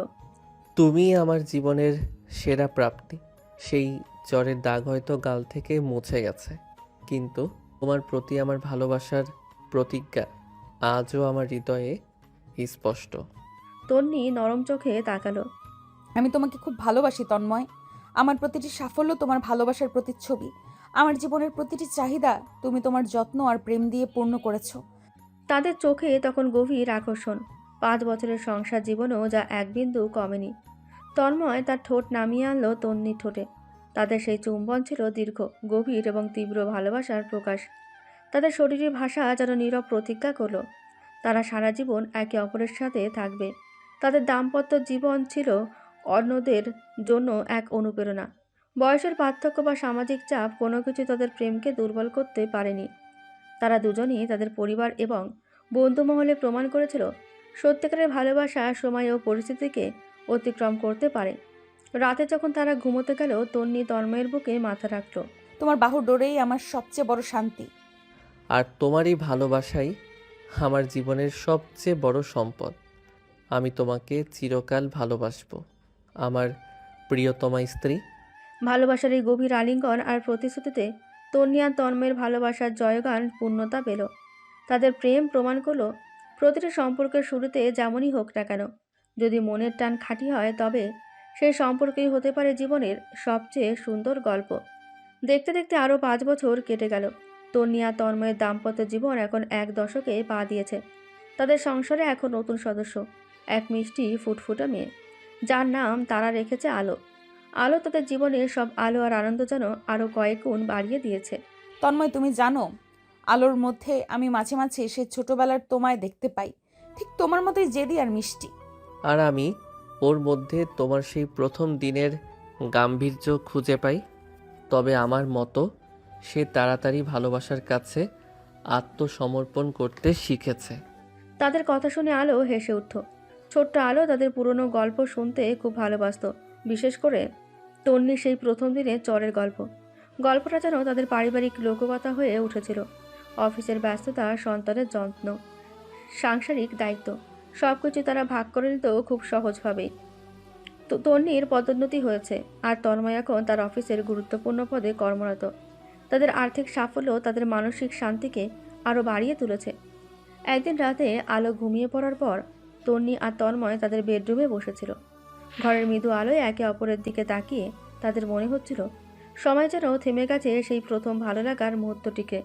তুমি আমার জীবনের সেরা প্রাপ্তি। সেই জ্বরের দাগ হয়তো গাল থেকে মুছে গেছে, কিন্তু তোমার প্রতি আমার ভালোবাসার প্রতিজ্ঞা আজও আমার হৃদয়ে স্পষ্ট। তন্নি নরম চোখে তাকালো। আমি তোমাকে খুব ভালোবাসি তন্ময়। আমার প্রতিটি সাফল্য তোমার ভালোবাসার প্রতিচ্ছবি। আমার জীবনের প্রতিটি চাহিদা তুমি তোমার যত্ন আর প্রেম দিয়ে পূর্ণ করেছো। তাদের চোখে তখন গভীর আকর্ষণ। 5 বছরের সংসার জীবনেও যা এক বিন্দু কমেনি। তন্ময় তার ঠোঁট নামিয়ে আনলো তন্নির ঠোঁটে। তাদের সেই চুম্বন ছিল দীর্ঘ, গভীর এবং তীব্র ভালোবাসার প্রকাশ। তাদের শরীরী ভাষা যেন নীরব প্রতিজ্ঞা করলো তারা সারা জীবন একে অপরের সাথে থাকবে। তাদের দাম্পত্য জীবন ছিল অন্যদের জন্য এক অনুপ্রেরণা। বয়সের পার্থক্য বা সামাজিক চাপ কোনো কিছু তাদের প্রেমকে দুর্বল করতে পারেনি। তারা দুজনই তাদের পরিবার এবং বন্ধুমহলে প্রমাণ করেছিল সত্যিকারের ভালোবাসা সময় ও পরিস্থিতিকে অতিক্রম করতে পারে। রাতে যখন তারা ঘুমোতে গেল, তন্নি তন্ময়ের বুকে মাথা রাখল। তোমার বাহুর ডোরেই আমার সবচেয়ে বড় শান্তি। আর তোমারই ভালোবাসাই আমার জীবনের সবচেয়ে বড় সম্পদ। আমি তোমাকে চিরকাল ভালোবাসবো, আমার প্রিয়তমা স্ত্রী। ভালোবাসার এই গভীর আলিঙ্গন আর প্রতিশ্রুতিতে তন্নি আর তন্ময়ের ভালোবাসার জয়গান পূর্ণতা পেল। তাদের প্রেম প্রমাণ করল প্রতিটি সম্পর্কের শুরুতে যেমনই হোক না কেন, যদি মনের টান খাঁটি হয় তবে সেই সম্পর্কেই হতে পারে জীবনের সবচেয়ে সুন্দর গল্প। দেখতে দেখতে আরও 5 বছর কেটে গেল। তন্নি আর তন্ময়ের দাম্পত্য জীবন এখন 1 দশকে পা দিয়েছে। তাদের সংসারে এখন নতুন সদস্য, এক মিষ্টি ফুটফুটে মেয়ে, যার নাম তারা রেখেছে আলো। আলো তাদের জীবনে সব আলো আর আনন্দ যেন আরও কয়েক গুণ বাড়িয়ে দিয়েছে। তন্ময়, তুমি জানো আলোর মধ্যে আমি মাঝে মাঝে সে ছোটবেলার তোমায় দেখতে পাই, ঠিক তোমার মতোই জেদি আর মিষ্টি। আর আমি ওর মধ্যে তোমার সেই প্রথম দিনের গাম্ভীর্য খুঁজে পাই। তবে আমার মতো সে তাড়াতাড়ি ভালোবাসার কাছে আত্মসমর্পণ করতে শিখেছে। তাদের কথা শুনে আলো হেসে উঠত। ছোট্ট আলো তাদের পুরনো গল্প শুনতে খুব ভালোবাসত, বিশেষ করে তন্নির সেই প্রথম দিনে চরের গল্প। গল্পটা যেন তাদের পারিবারিক লোককথা হয়ে উঠেছিল। অফিসের ব্যস্ততা, সন্তানের যত্ন, সাংসারিক দায়িত্ব সবকিছু তারা ভাগ করে নিত খুব সহজভাবেই। তো তন্নির পদোন্নতি হয়েছে, আর তন্ময় এখন তার অফিসের গুরুত্বপূর্ণ পদে কর্মরত। তাদের আর্থিক সাফল্য তাদের মানসিক শান্তিকে আরও বাড়িয়ে তুলেছে। একদিন রাতে আলো ঘুমিয়ে পড়ার পর তন্নি আর তন্ময় তাদের বেডরুমে বসেছিল। ঘরের মৃদু আলোয় একে অপরের দিকে তাকিয়ে তাদের মনে হচ্ছিল সময় যেন থেমে গেছে সেই প্রথম ভালো লাগার মুহূর্তটিকে।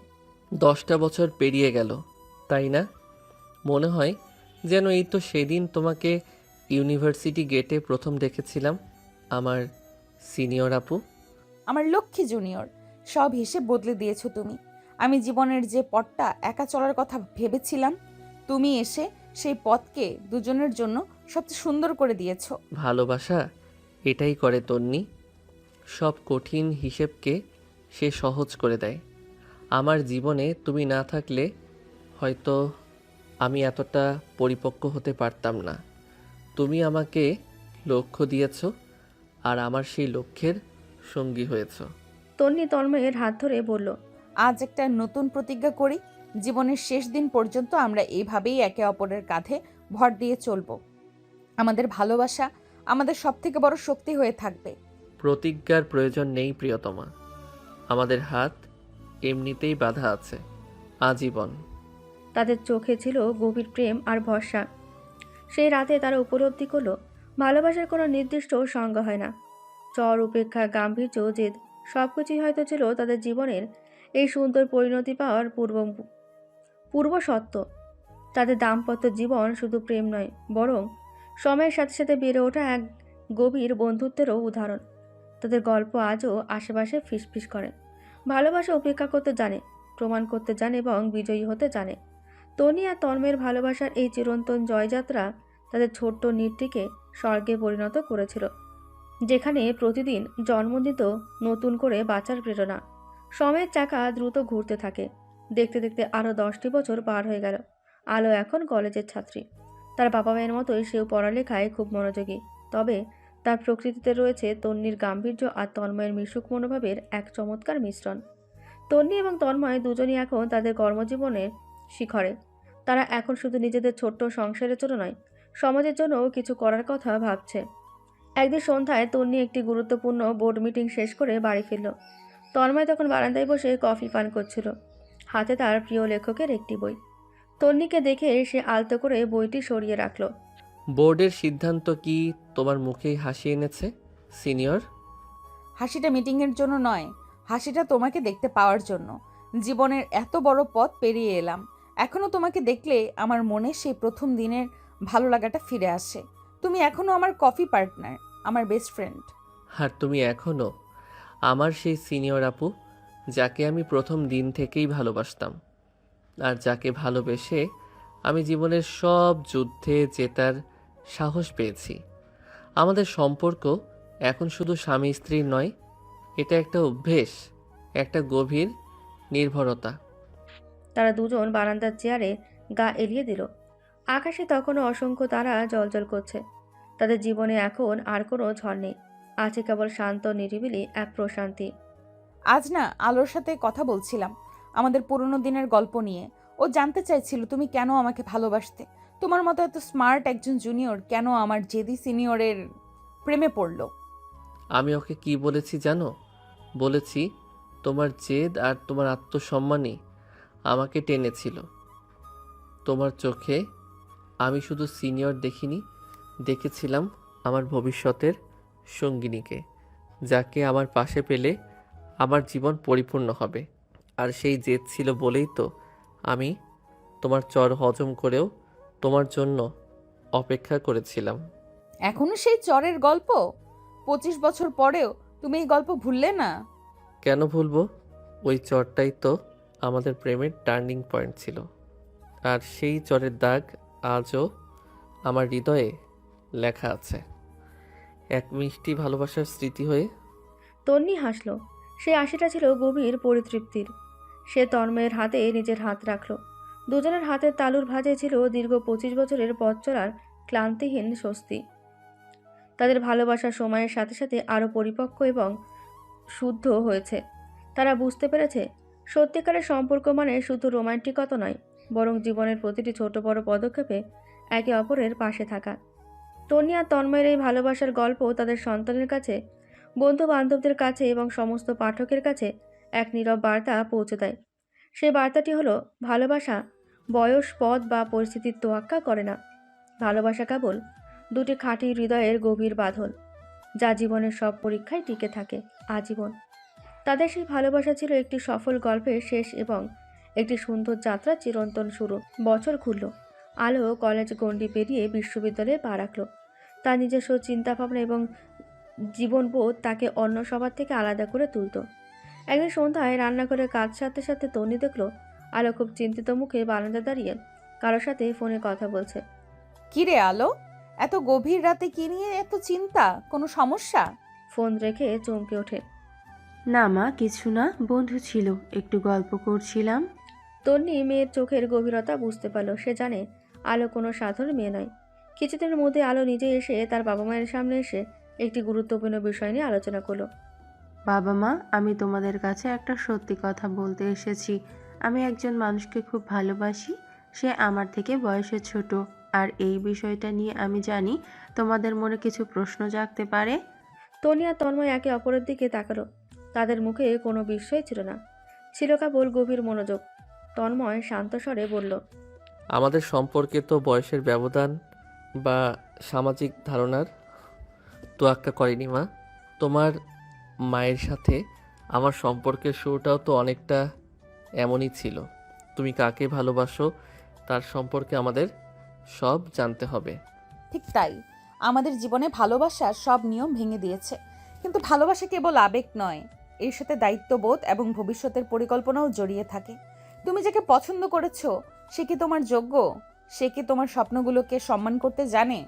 10টা বছর পেরিয়ে গেল, তাই না? মনে হয় যেন এই তো সেদিন তোমাকে ইউনিভার্সিটি গেটে প্রথম দেখেছিলাম, আমার সিনিয়র আপু। আমার লক্ষ্মী জুনিয়র, সব হিসেব বদলে দিয়েছো তুমি। আমি জীবনের যে পথটা একা চলার কথা ভেবেছিলাম, তুমি এসে সেই পথকে দুজনের জন্য সবচেয়ে সুন্দর করে দিয়েছো। ভালোবাসা এটাই করে তন্নি, সব কঠিন হিসেবকে সে সহজ করে দেয়। আমার জীবনে তুমি না থাকলে হয়তো আমি এতটা পরিপক্ক হতে পারতাম না। তুমি আমাকে লক্ষ্য দিয়েছ, আর আমার সেই লক্ষ্যের সঙ্গী হয়েছ। তন্নি তন্ময়ের হাত ধরে বলল, আজ একটা নতুন প্রতিজ্ঞা করি, জীবনের শেষ দিন পর্যন্ত আমরা এইভাবেই একে অপরের কাঁধে ভর দিয়ে চলবো। আমাদের ভালোবাসা আমাদের সবথেকে বড় শক্তি হয়ে থাকবে। প্রতিজ্ঞার প্রয়োজন নেই প্রিয়তমা, আমাদের হাত এমনিতেই বাঁধা আছে আজীবন। তাদের চোখে ছিল গভীর প্রেম আর ভরসা। সেই রাতে তারা উপলব্ধি করলো ভালোবাসার কোনো নির্দিষ্ট সংজ্ঞা হয় না। চর, উপেক্ষা, গাম্ভীর্য, জেদ সবকিছুই হয়তো ছিল তাদের জীবনের এই সুন্দর পরিণতি পাওয়ার পূর্ব সত্য। তাদের দাম্পত্য জীবন শুধু প্রেম নয়, বরং সময়ের সাথে সাথে বেড়ে ওঠা এক গভীর বন্ধুত্বেরও উদাহরণ। তাদের গল্প আজও আশেপাশে ফিসফিস করে। ভালোবাসা উপেক্ষা করতে জানে, প্রমাণ করতে জানে এবং বিজয়ী হতে জানে। তনি আর তন্ময়ের ভালোবাসার এই চিরন্তন জয়যাত্রা তাদের ছোট্ট নীরটিকে স্বর্গে পরিণত করেছিল, যেখানে প্রতিদিন জন্ম দিত নতুন করে বাঁচার প্রেরণা। সময়ের চাকা দ্রুত ঘুরতে থাকে। দেখতে দেখতে আরও 10টি বছর পার হয়ে গেল। আলো এখন কলেজের ছাত্রী। তার বাবা মায়ের মতোই সেও পড়ালেখায় খুব মনোযোগী। তবে তার প্রকৃতিতে রয়েছে তন্নির গাম্ভীর্য আর তন্ময়ের মিশুক মনোভাবের এক চমৎকার মিশ্রণ। তন্নি এবং তন্ময় দুজনই এখন তাদের কর্মজীবনের শিখরে। তারা এখন শুধু নিজেদের ছোট্ট সংসারের জন্য নয়, সমাজের জন্যও কিছু করার কথা ভাবছে। একদিন সন্ধ্যায় তন্নি একটি গুরুত্বপূর্ণ বোর্ড মিটিং শেষ করে বাড়ি ফিরল। তন্ময় তখন বারান্দায় বসে কফি পান করছিল, হাতে তার প্রিয় লেখকের একটি বই। তন্নিকে দেখে সে আলতো করে বইটি সরিয়ে রাখল। বোর্ডের সিদ্ধান্ত কি তোমার মুখেই হাসি এনেছে সিনিয়র? হাসিটা মিটিংয়ের জন্য নয়, হাসিটা তোমাকে দেখতে পাওয়ার জন্য। জীবনের এত বড় পথ পেরিয়ে এলাম, এখনও তোমাকে দেখলে আমার মনে সেই প্রথম দিনের ভালো লাগাটা ফিরে আসে। তুমি এখনও আমার কফি পার্টনার, আমার বেস্ট ফ্রেন্ড। আর তুমি এখনও আমার সেই সিনিয়র আপু, যাকে আমি প্রথম দিন থেকেই ভালোবাসতাম, আর যাকে ভালোবেসে আমি জীবনের সব যুদ্ধে জেতার সাহস পেয়েছি। আমাদের সম্পর্ক এখন শুধু স্বামী স্ত্রীর নয়, এটা একটা অভ্যেস, একটা গভীর নির্ভরতা। তারা দুজন বারান্দার চেয়ারে গা এলিয়ে দিল। আকাশে তখনও অসংখ্য তারা জ্বলজ্বল করছে। তাদের জীবনে এখন আর কোনো ঝড় নেই, আছে কেবল শান্ত নিরিবিলি এক প্রশান্তি। আজ না আলোর সাথে কথা বলছিলাম আমাদের পুরনো দিনের গল্প নিয়ে। ও জানতে চাইছিল তুমি কেন আমাকে ভালোবাসতে। তোমার মতো এত স্মার্ট একজন জুনিয়র কেন আমার জেদি সিনিয়রের প্রেমে পড়লো। আমি ওকে কি বলেছি জানো? বলেছি তোমার জেদ আর তোমার আত্মসম্মানই আমাকে টেনেছিল। তোমার চোখে আমি শুধু সিনিয়র দেখিনি, দেখেছিলাম আমার ভবিষ্যতের সঙ্গিনীকে, যাকে আমার পাশে পেলে আমার জীবন পরিপূর্ণ হবে। আর সেই জেদ ছিল বলেই তো আমি তোমার চর হজম করেও তোমার জন্য অপেক্ষা করেছিলাম। এখনো সেই চরের গল্প? 25 বছর পরেও তুমি এই গল্প ভুললে না? কেন ভুলবো? ওই চরটাই তো আমাদের প্রেমের টার্নিং পয়েন্ট ছিল, আর সেই চরের দাগ আজও আমার হৃদয়ে লেখা আছে, এক মিষ্টি ভালোবাসার স্মৃতি হয়ে। তন্নি হাসল। সেই হাসিটা ছিল গভীর পরিতৃপ্তির। সে তন্ময়ের হাতে নিজের হাত রাখল। দুজনের হাতের তালুর ভাঁজে ছিল দীর্ঘ 25 বছরের পথ চলার ক্লান্তিহীন স্বস্তি। তাদের ভালোবাসার সময়ের সাথে সাথে আরও পরিপক্ক এবং শুদ্ধ হয়েছে। তারা বুঝতে পেরেছে সত্যিকারের সম্পর্ক মানে শুধু রোমান্টিকতা নয়, বরং জীবনের প্রতিটি ছোট বড় পদক্ষেপে একে অপরের পাশে থাকা। তন্নি আর তন্ময়ের এই ভালোবাসার গল্প তাদের সন্তানের কাছে, বন্ধু বান্ধবদের কাছে এবং সমস্ত পাঠকের কাছে এক নীরব বার্তা পৌঁছে দেয়। সেই বার্তাটি হলো, ভালোবাসা বয়স, পদ বা পরিস্থিতির তোয়াক্কা করে না। ভালোবাসা কেবল দুটি খাঁটি হৃদয়ের গভীর বাঁধন, যা জীবনের সব পরীক্ষায় টিকে থাকে আজীবন। তাদের সেই ভালোবাসা ছিল একটি সফল গল্পের শেষ এবং একটি সুন্দর যাত্রা চিরন্তন শুরু। বছর ঘুরল, আলো কলেজ গণ্ডি পেরিয়ে বিশ্ববিদ্যালয়ে পা রাখল। তার নিজস্ব চিন্তাভাবনা এবং জীবনবোধ তাকে অন্য সবার থেকে আলাদা করে তুলত। একদিন সন্ধ্যায় রান্নাঘরে কাজ সারতে সারতে তন্নি দেখল আলো খুব চিন্তিত মুখে বারান্দায় দাঁড়িয়ে কারোর সাথে ফোনে কথা বলছে। কি রে আলো, এত গভীর রাতে কি নিয়ে এত চিন্তা? কোনো সমস্যা? ফোন রেখে চমকে ওঠে। না মা, কিছু না, বন্ধু ছিল, একটু গল্প করছিলাম। তন্নি মেয়ের চোখের গভীরতা বুঝতে পারল। সে জানে আলো কোনো সাধারণ মেয়ে নয়। কিছুদিনের মধ্যে আলো নিজে এসে তার বাবা মায়ের সামনে এসে একটি গুরুত্বপূর্ণ বিষয় নিয়ে আলোচনা করলো। বাবা মা, আমি তোমাদের কাছে একটা সত্যি কথা বলতে এসেছি। আমি একজন মানুষকে খুব ভালোবাসি। সে আমার থেকে বয়সে ছোট, আর এই বিষয়টা নিয়ে আমি জানি তোমাদের মনে কিছু প্রশ্ন জাগতে পারে। তনি আর তন্ময় একে অপরের দিকে তাকালো। তাদের মুখে কোনো বিস্ময় ছিল না, ছিল কেবল গভীর মনোযোগ। তন্ময় শান্ত স্বরে বলল, আমাদের সম্পর্কে তো বয়সের ব্যবধান বা সামাজিক ধারণার তোয়াক্কা করেনি মা। তোমার মায়ের সাথে আমার সম্পর্কের শুরুটাও তো অনেকটা এমনই ছিল। তুমি কাকে ভালোবাসো তার সম্পর্কে আমাদের সব জানতে হবে। ঠিক তাই, আমাদের জীবনে ভালোবাসার সব নিয়ম ভেঙে দিয়েছে। কিন্তু ভালোবাসা কেবল আবেগ নয়, এর সাথে দায়িত্ববোধ এবং ভবিষ্যতের পরিকল্পনাও জড়িয়ে থাকে। তুমি যাকে পছন্দ করেছো সে কি তোমার যোগ্য? সে কি তোমার স্বপ্নগুলোকে সম্মান করতে জানে?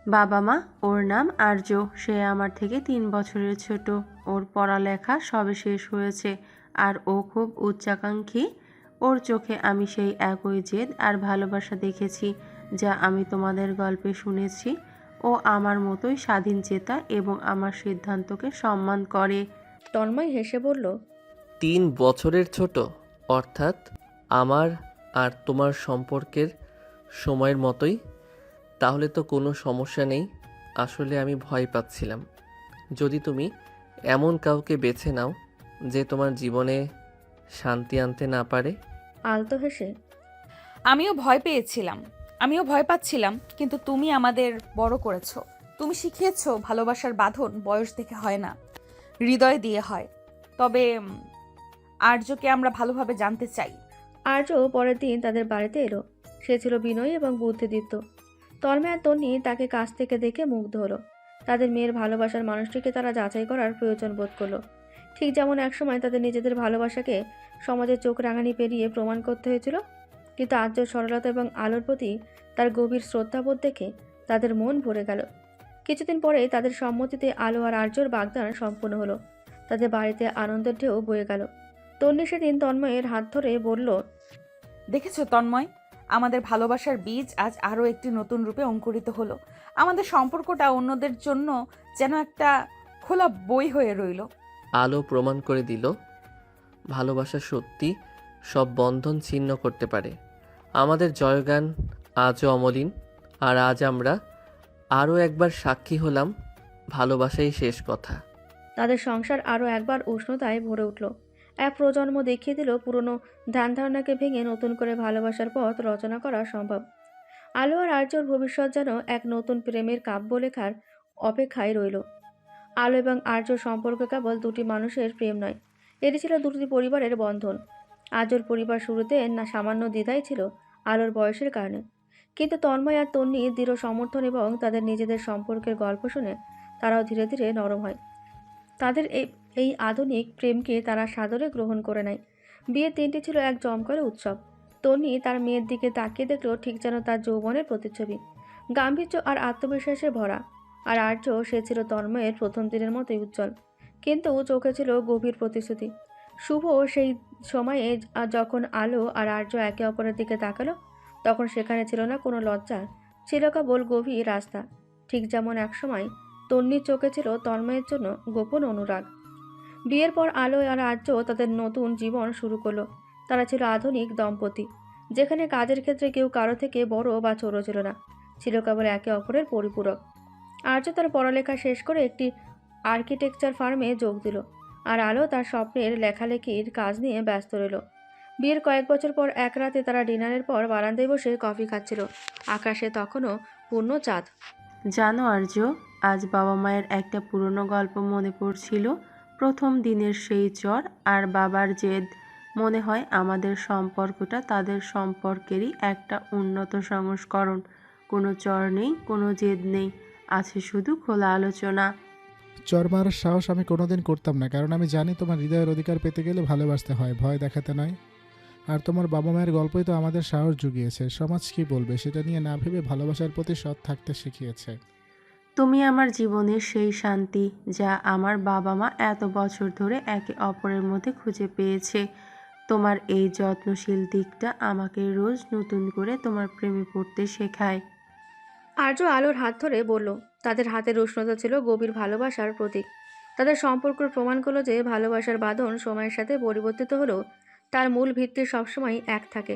বাবা মা, ওর নাম আর্য। সে আমার থেকে 3 বছরের ছোট। ওর পড়ালেখা সবে শেষ হয়েছে, আর ও খুব উচ্চাকাঙ্ক্ষী। ওর চোখে আমি সেই একই জেদ আর ভালোবাসা দেখেছি যা আমি তোমাদের গল্পে শুনেছি। ও আমার মতোই স্বাধীন চেতা এবং আমার সিদ্ধান্তকে সম্মান করে। তন্ময় হেসে বলল, 3 বছরের ছোট? অর্থাৎ আমার আর তোমার সম্পর্কের সময়ের মতোই। তাহলে তো কোনো সমস্যা নেই। আসলে আমি ভয় পাচ্ছিলাম যদি তুমি এমন কাউকে বেছে নাও যে তোমার জীবনে শান্তি আনতে না পারে। আলতো হেসে, আমিও ভয় পাচ্ছিলাম, কিন্তু তুমি আমাদের বড় করেছো। তুমি শিখিয়েছো ভালোবাসার বাঁধন বয়স দেখে হয় না, হৃদয় দিয়ে হয়। তবে আর্যকে আমরা ভালোভাবে জানতে চাই। আর্য পরের দিন তাদের বাড়িতে এলো। সে ছিল বিনয়ী এবং বুদ্ধিদীপ্ত। তন্ময় আর তন্নি তাকে কাছ থেকে দেখে মুগ্ধ হলো। তাদের মেয়ের ভালোবাসার মানুষটিকে তারা যাচাই করার প্রয়োজন বোধ করলো। ঠিক যেমন একসময় তাদের নিজেদের ভালোবাসাকে সমাজের চোখ রাঙানি পেরিয়ে প্রমাণ করতে হয়েছিল। কিন্তু আর্যর সরলতা এবং আলোর প্রতি তার গভীর শ্রদ্ধাবোধ দেখে তাদের মন ভরে গেল। কিছুদিন পরেই তাদের সম্মতিতে আলো আর আর্যর বাগদান সম্পূর্ণ হলো। তাদের বাড়িতে আনন্দের ঢেউ বয়ে গেল। তন্নি সেদিন তন্ময়ের হাত ধরে বলল, দেখেছো তন্ময়, আমাদের ভালোবাসার বীজ আজ আরও একটি নতুন রূপে অঙ্কুরিত হলো। আমাদের সম্পর্কটা অন্যদের জন্য যেন একটা খোলা বই হয়ে রইল। আলো প্রমাণ করে দিল ভালোবাসা সত্যি সব বন্ধন ছিন্ন করতে পারে। আমাদের জয়গান আজও অমলিন, আর আজ আমরা আরও একবার সাক্ষী হলাম ভালোবাসাই শেষ কথা। তাদের সংসার আরও একবার উষ্ণতায় ভরে উঠল। এক প্রজন্ম দেখিয়ে দিল পুরনো ধ্যান ধারণাকে ভেঙে নতুন করে ভালোবাসার পথ রচনা করা সম্ভব। আলো আর আর্যর ভবিষ্যৎ যেন এক নতুন প্রেমের কাব্য লেখার অপেক্ষায় রইল। আলো এবং আর্য সম্পর্ক কেবল দুটি মানুষের প্রেম নয়, এটি ছিল দুটি পরিবারের বন্ধন। আর্যর পরিবার শুরুতে না সামান্য দ্বিধাই ছিল আলোর বয়সের কারণে, কিন্তু তন্ময় আর তন্নি দৃঢ় সমর্থন এবং তাদের নিজেদের সম্পর্কের গল্প শুনে তারাও ধীরে ধীরে নরম হয়। তাদের এই আধুনিক প্রেমকে তারা সাদরে গ্রহণ করে নেয়। বিয়ের দিনটি ছিল এক জমকালো উৎসব। তন্নি তার মেয়ের দিকে তাকিয়ে দেখল ঠিক যেন তার যৌবনের প্রতিচ্ছবি, গাম্ভীর্য আর আত্মবিশ্বাসে ভরা। আর আর্য, সে ছিল তন্ময়ের প্রথম দিনের মতোই উজ্জ্বল, কিন্তু চোখে ছিল গভীর প্রতিশ্রুতি। শুভ সেই সময়ে যখন আলো আর আর্য একে অপরের দিকে তাকালো, তখন সেখানে ছিল না কোনো লজ্জা, ছিল কেবল গভীর রাস্তা। ঠিক যেমন একসময় তন্নির চোখে ছিল তন্ময়ের জন্য গোপন অনুরাগ। বিয়ের পর আলো আর আর্য তাদের নতুন জীবন শুরু করলো। তারা ছিল আধুনিক দম্পতি, যেখানে কাজের ক্ষেত্রে কেউ কারো থেকে বড় বা ছোট ছিল না, ছিল কেবল একে অপরের পরিপূরক। আর্য তার পড়ালেখা শেষ করে একটি আর্কিটেকচার ফার্মে যোগ দিল, আর আলো তার স্বপ্নের লেখালেখির কাজ নিয়ে ব্যস্ত রইল। বিয়ের কয়েক বছর পর এক রাতে তারা ডিনারের পর বারান্দায় বসে কফি খাচ্ছিল। আকাশে তখনও পূর্ণ চাঁদ। জানো আর্য, আজ বাবা মায়ের একটা পুরনো গল্প মনে পড়ছিল। প্রথম দিনের সেই জ্বর আর বাবার জেদ। মনে হয় আমাদের সম্পর্কটা তাদের সম্পর্কেরই একটা উন্নত সংস্করণ। কোনো চর নেই, কোনো জেদ নেই, আছে শুধু খোলা আলোচনা। চর মারার সাহস আমি কোনোদিন করতাম না, কারণ আমি জানি তোমার হৃদয়ের অধিকার পেতে গেলে ভালোবাসতে হয়, ভয় দেখাতে নয়। আর তোমার বাবা মায়ের গল্পই তো আমাদের সাহস জুগিয়েছে। সমাজ কি বলবে সেটা নিয়ে না ভেবে ভালোবাসার প্রতি সৎ থাকতে শিখিয়েছে। তুমি আমার জীবনের সেই শান্তি, যা আমার বাবা মা এত বছর ধরে একে অপরের মধ্যে খুঁজে পেয়েছে। তোমার এই যত্নশীল দিকটা আমাকে রোজ নতুন করে তোমার প্রেমে পড়তে শেখায়। আর্য আলোর হাত ধরে বলল। তাদের হাতের উষ্ণতা ছিল গভীর ভালোবাসার প্রতীক। তাদের সম্পর্ক প্রমাণ করলো যে ভালোবাসার বাঁধন সময়ের সাথে পরিবর্তিত হলেও তার মূল ভিত্তি সবসময় এক থাকে,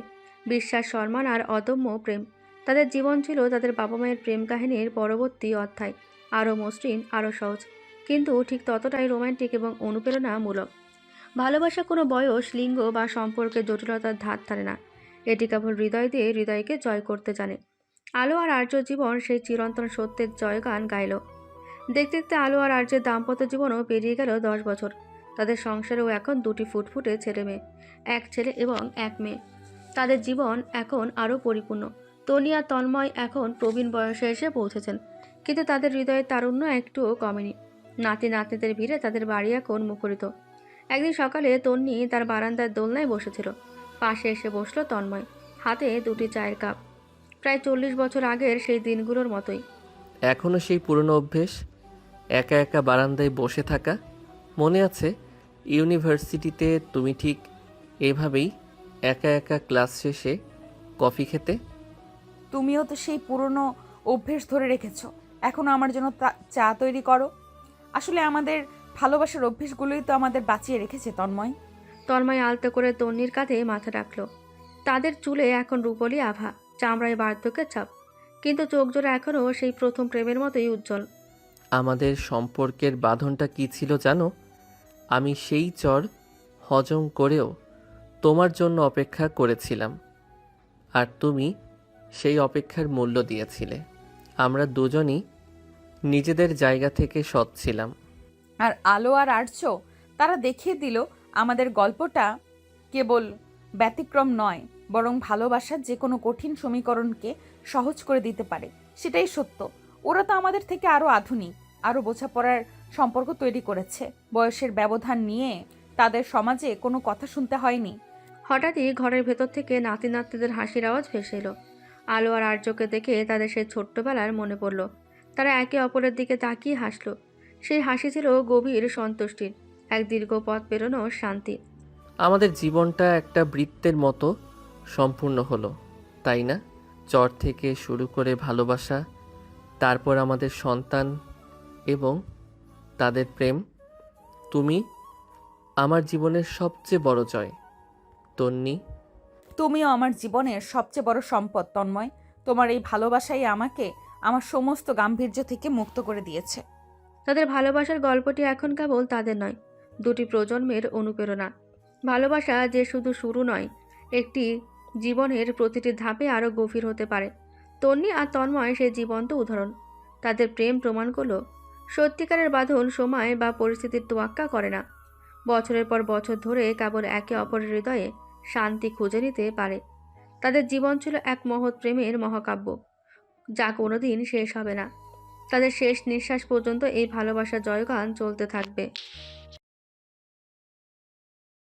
বিশ্বাস, সম্মান আর অদম্য প্রেম। তাদের জীবন ছিল তাদের বাবা মায়ের প্রেম কাহিনীর পরবর্তী অধ্যায়, আরও মসৃণ, আরও সহজ, কিন্তু ঠিক ততটাই রোমান্টিক এবং অনুপ্রেরণামূলক। ভালোবাসা কোনো বয়স, লিঙ্গ বা সম্পর্কের জটিলতার ধার ধারে না। এটি কেবল হৃদয় দিয়ে হৃদয়কে জয় করতে জানে। আলো আর আর্য জীবন সেই চিরন্তন সত্যের জয়গান গাইল। দেখতে দেখতে আলো আর আর্যের দাম্পত্য জীবনও পেরিয়ে গেল 10 বছর। তাদের সংসারেও এখন 2টি ফুটফুটে ছেলে মেয়ে, এক ছেলে এবং এক মেয়ে। তাদের জীবন এখন আরও পরিপূর্ণ। তনি আর তন্ময় এখন প্রবীণ বয়সে এসে পৌঁছেছেন, কিন্তু তাদের হৃদয়ের তারুণ্য একটুও কমেনি। নাতি নাতনিদের ভিড়ে তাদের বাড়ি এখন মুখরিত। একদিন সকালে তন্নি তার বারান্দার দোলনায় বসেছিল। পাশে এসে বসলো তন্ময়, হাতে 2টি চায়ের কাপ। প্রায় 40 বছর আগের সেই দিনগুলোর মতোই। এখনও সেই পুরনো অভ্যেস, একা একা বারান্দায় বসে থাকা। মনে আছে ইউনিভার্সিটিতে তুমি ঠিক এভাবেই একা একা ক্লাস শেষে কফি খেতে? তুমিও তো সেই পুরনো অভ্যেস ধরে রেখেছো। এখনও আমার জন্য চা তৈরি করো। আসলে আমাদের ভালোবাসার অভ্যেসগুলোই তো আমাদের বাঁচিয়ে রেখেছে তন্ময়। তন্ময় আলতো করে তন্নির কাঁধে মাথা রাখল। তাদের চুলে এখন রূপলি আভা, চামড়ায় বার্ধক্যের ছাপ, কিন্তু চোখ জোড়া এখনও সেই প্রথম প্রেমের মতোই উজ্জ্বল। আমাদের সম্পর্কের বাঁধনটা কী ছিল জানো? আমি সেই চর হজম করেও তোমার জন্য অপেক্ষা করেছিলাম, আর তুমি সেই অপেক্ষার মূল্য দিয়েছিলে। আমরা দুজনই নিজেদের জায়গা থেকে সৎ ছিলাম। আর আলো আর আর্য তারা দেখিয়ে দিল আমাদের গল্পটা কেবল ব্যতিক্রম নয়, বরং ভালোবাসার যে কোনো কঠিন সমীকরণকে সহজ করে দিতে পারে। সেটাই সত্য। ওরা তো আমাদের থেকে আরও আধুনিক, আরও বোঝাপড়ার সম্পর্ক তৈরি করেছে। বয়সের ব্যবধান নিয়ে তাদের সমাজে কোনো কথা শুনতে হয়নি। হঠাৎই ঘরের ভেতর থেকে নাতি নাতনিদের হাসির আওয়াজ ভেসে এলো। আলো আর আর্যকে দেখে তাদের সেই ছোট্টবেলার মনে পড়ল। তারা একে অপরের দিকে তাকিয়ে হাসল। সেই হাসি ছিল গভীর সন্তুষ্টির, এক দীর্ঘ পথ পেরোনোর শান্তি। আমাদের জীবনটা একটা বৃত্তের মতো সম্পূর্ণ হলো, তাই না? চর থেকে শুরু করে ভালোবাসা, তারপর আমাদের সন্তান এবং তাদের প্রেম। তুমি আমার জীবনের সবচেয়ে বড় জয়, তন্নি। তুমিও আমার জীবনের সবচেয়ে বড় সম্পদ তন্ময়। তোমার এই ভালোবাসাই আমাকে আমার সমস্ত গাম্ভীর্য থেকে মুক্ত করে দিয়েছে। তাদের ভালোবাসার গল্পটি এখন কেবল তাদের নয়, 2টি প্রজন্মের অনুপ্রেরণা। ভালোবাসা যে শুধু শুরু নয়, একটি জীবনের প্রতিটি ধাপে আরও গভীর হতে পারে। তন্নি আর তন্ময় সেই জীবন্ত উদাহরণ। তাদের প্রেম প্রমাণ করলো সত্যিকারের বাঁধন সময় বা পরিস্থিতির তোয়াক্কা করে না। বছরের পর বছর ধরে কেবল একে অপরের হৃদয়ে শান্তি খুঁজে নিতে পারে। তাদের জীবন ছিল এক মহৎ প্রেমের মহাকাব্য, যা কোনোদিন শেষ হবে না। তাদের শেষ নিঃশ্বাস পর্যন্ত এই ভালোবাসার জয়গান চলতে থাকবে।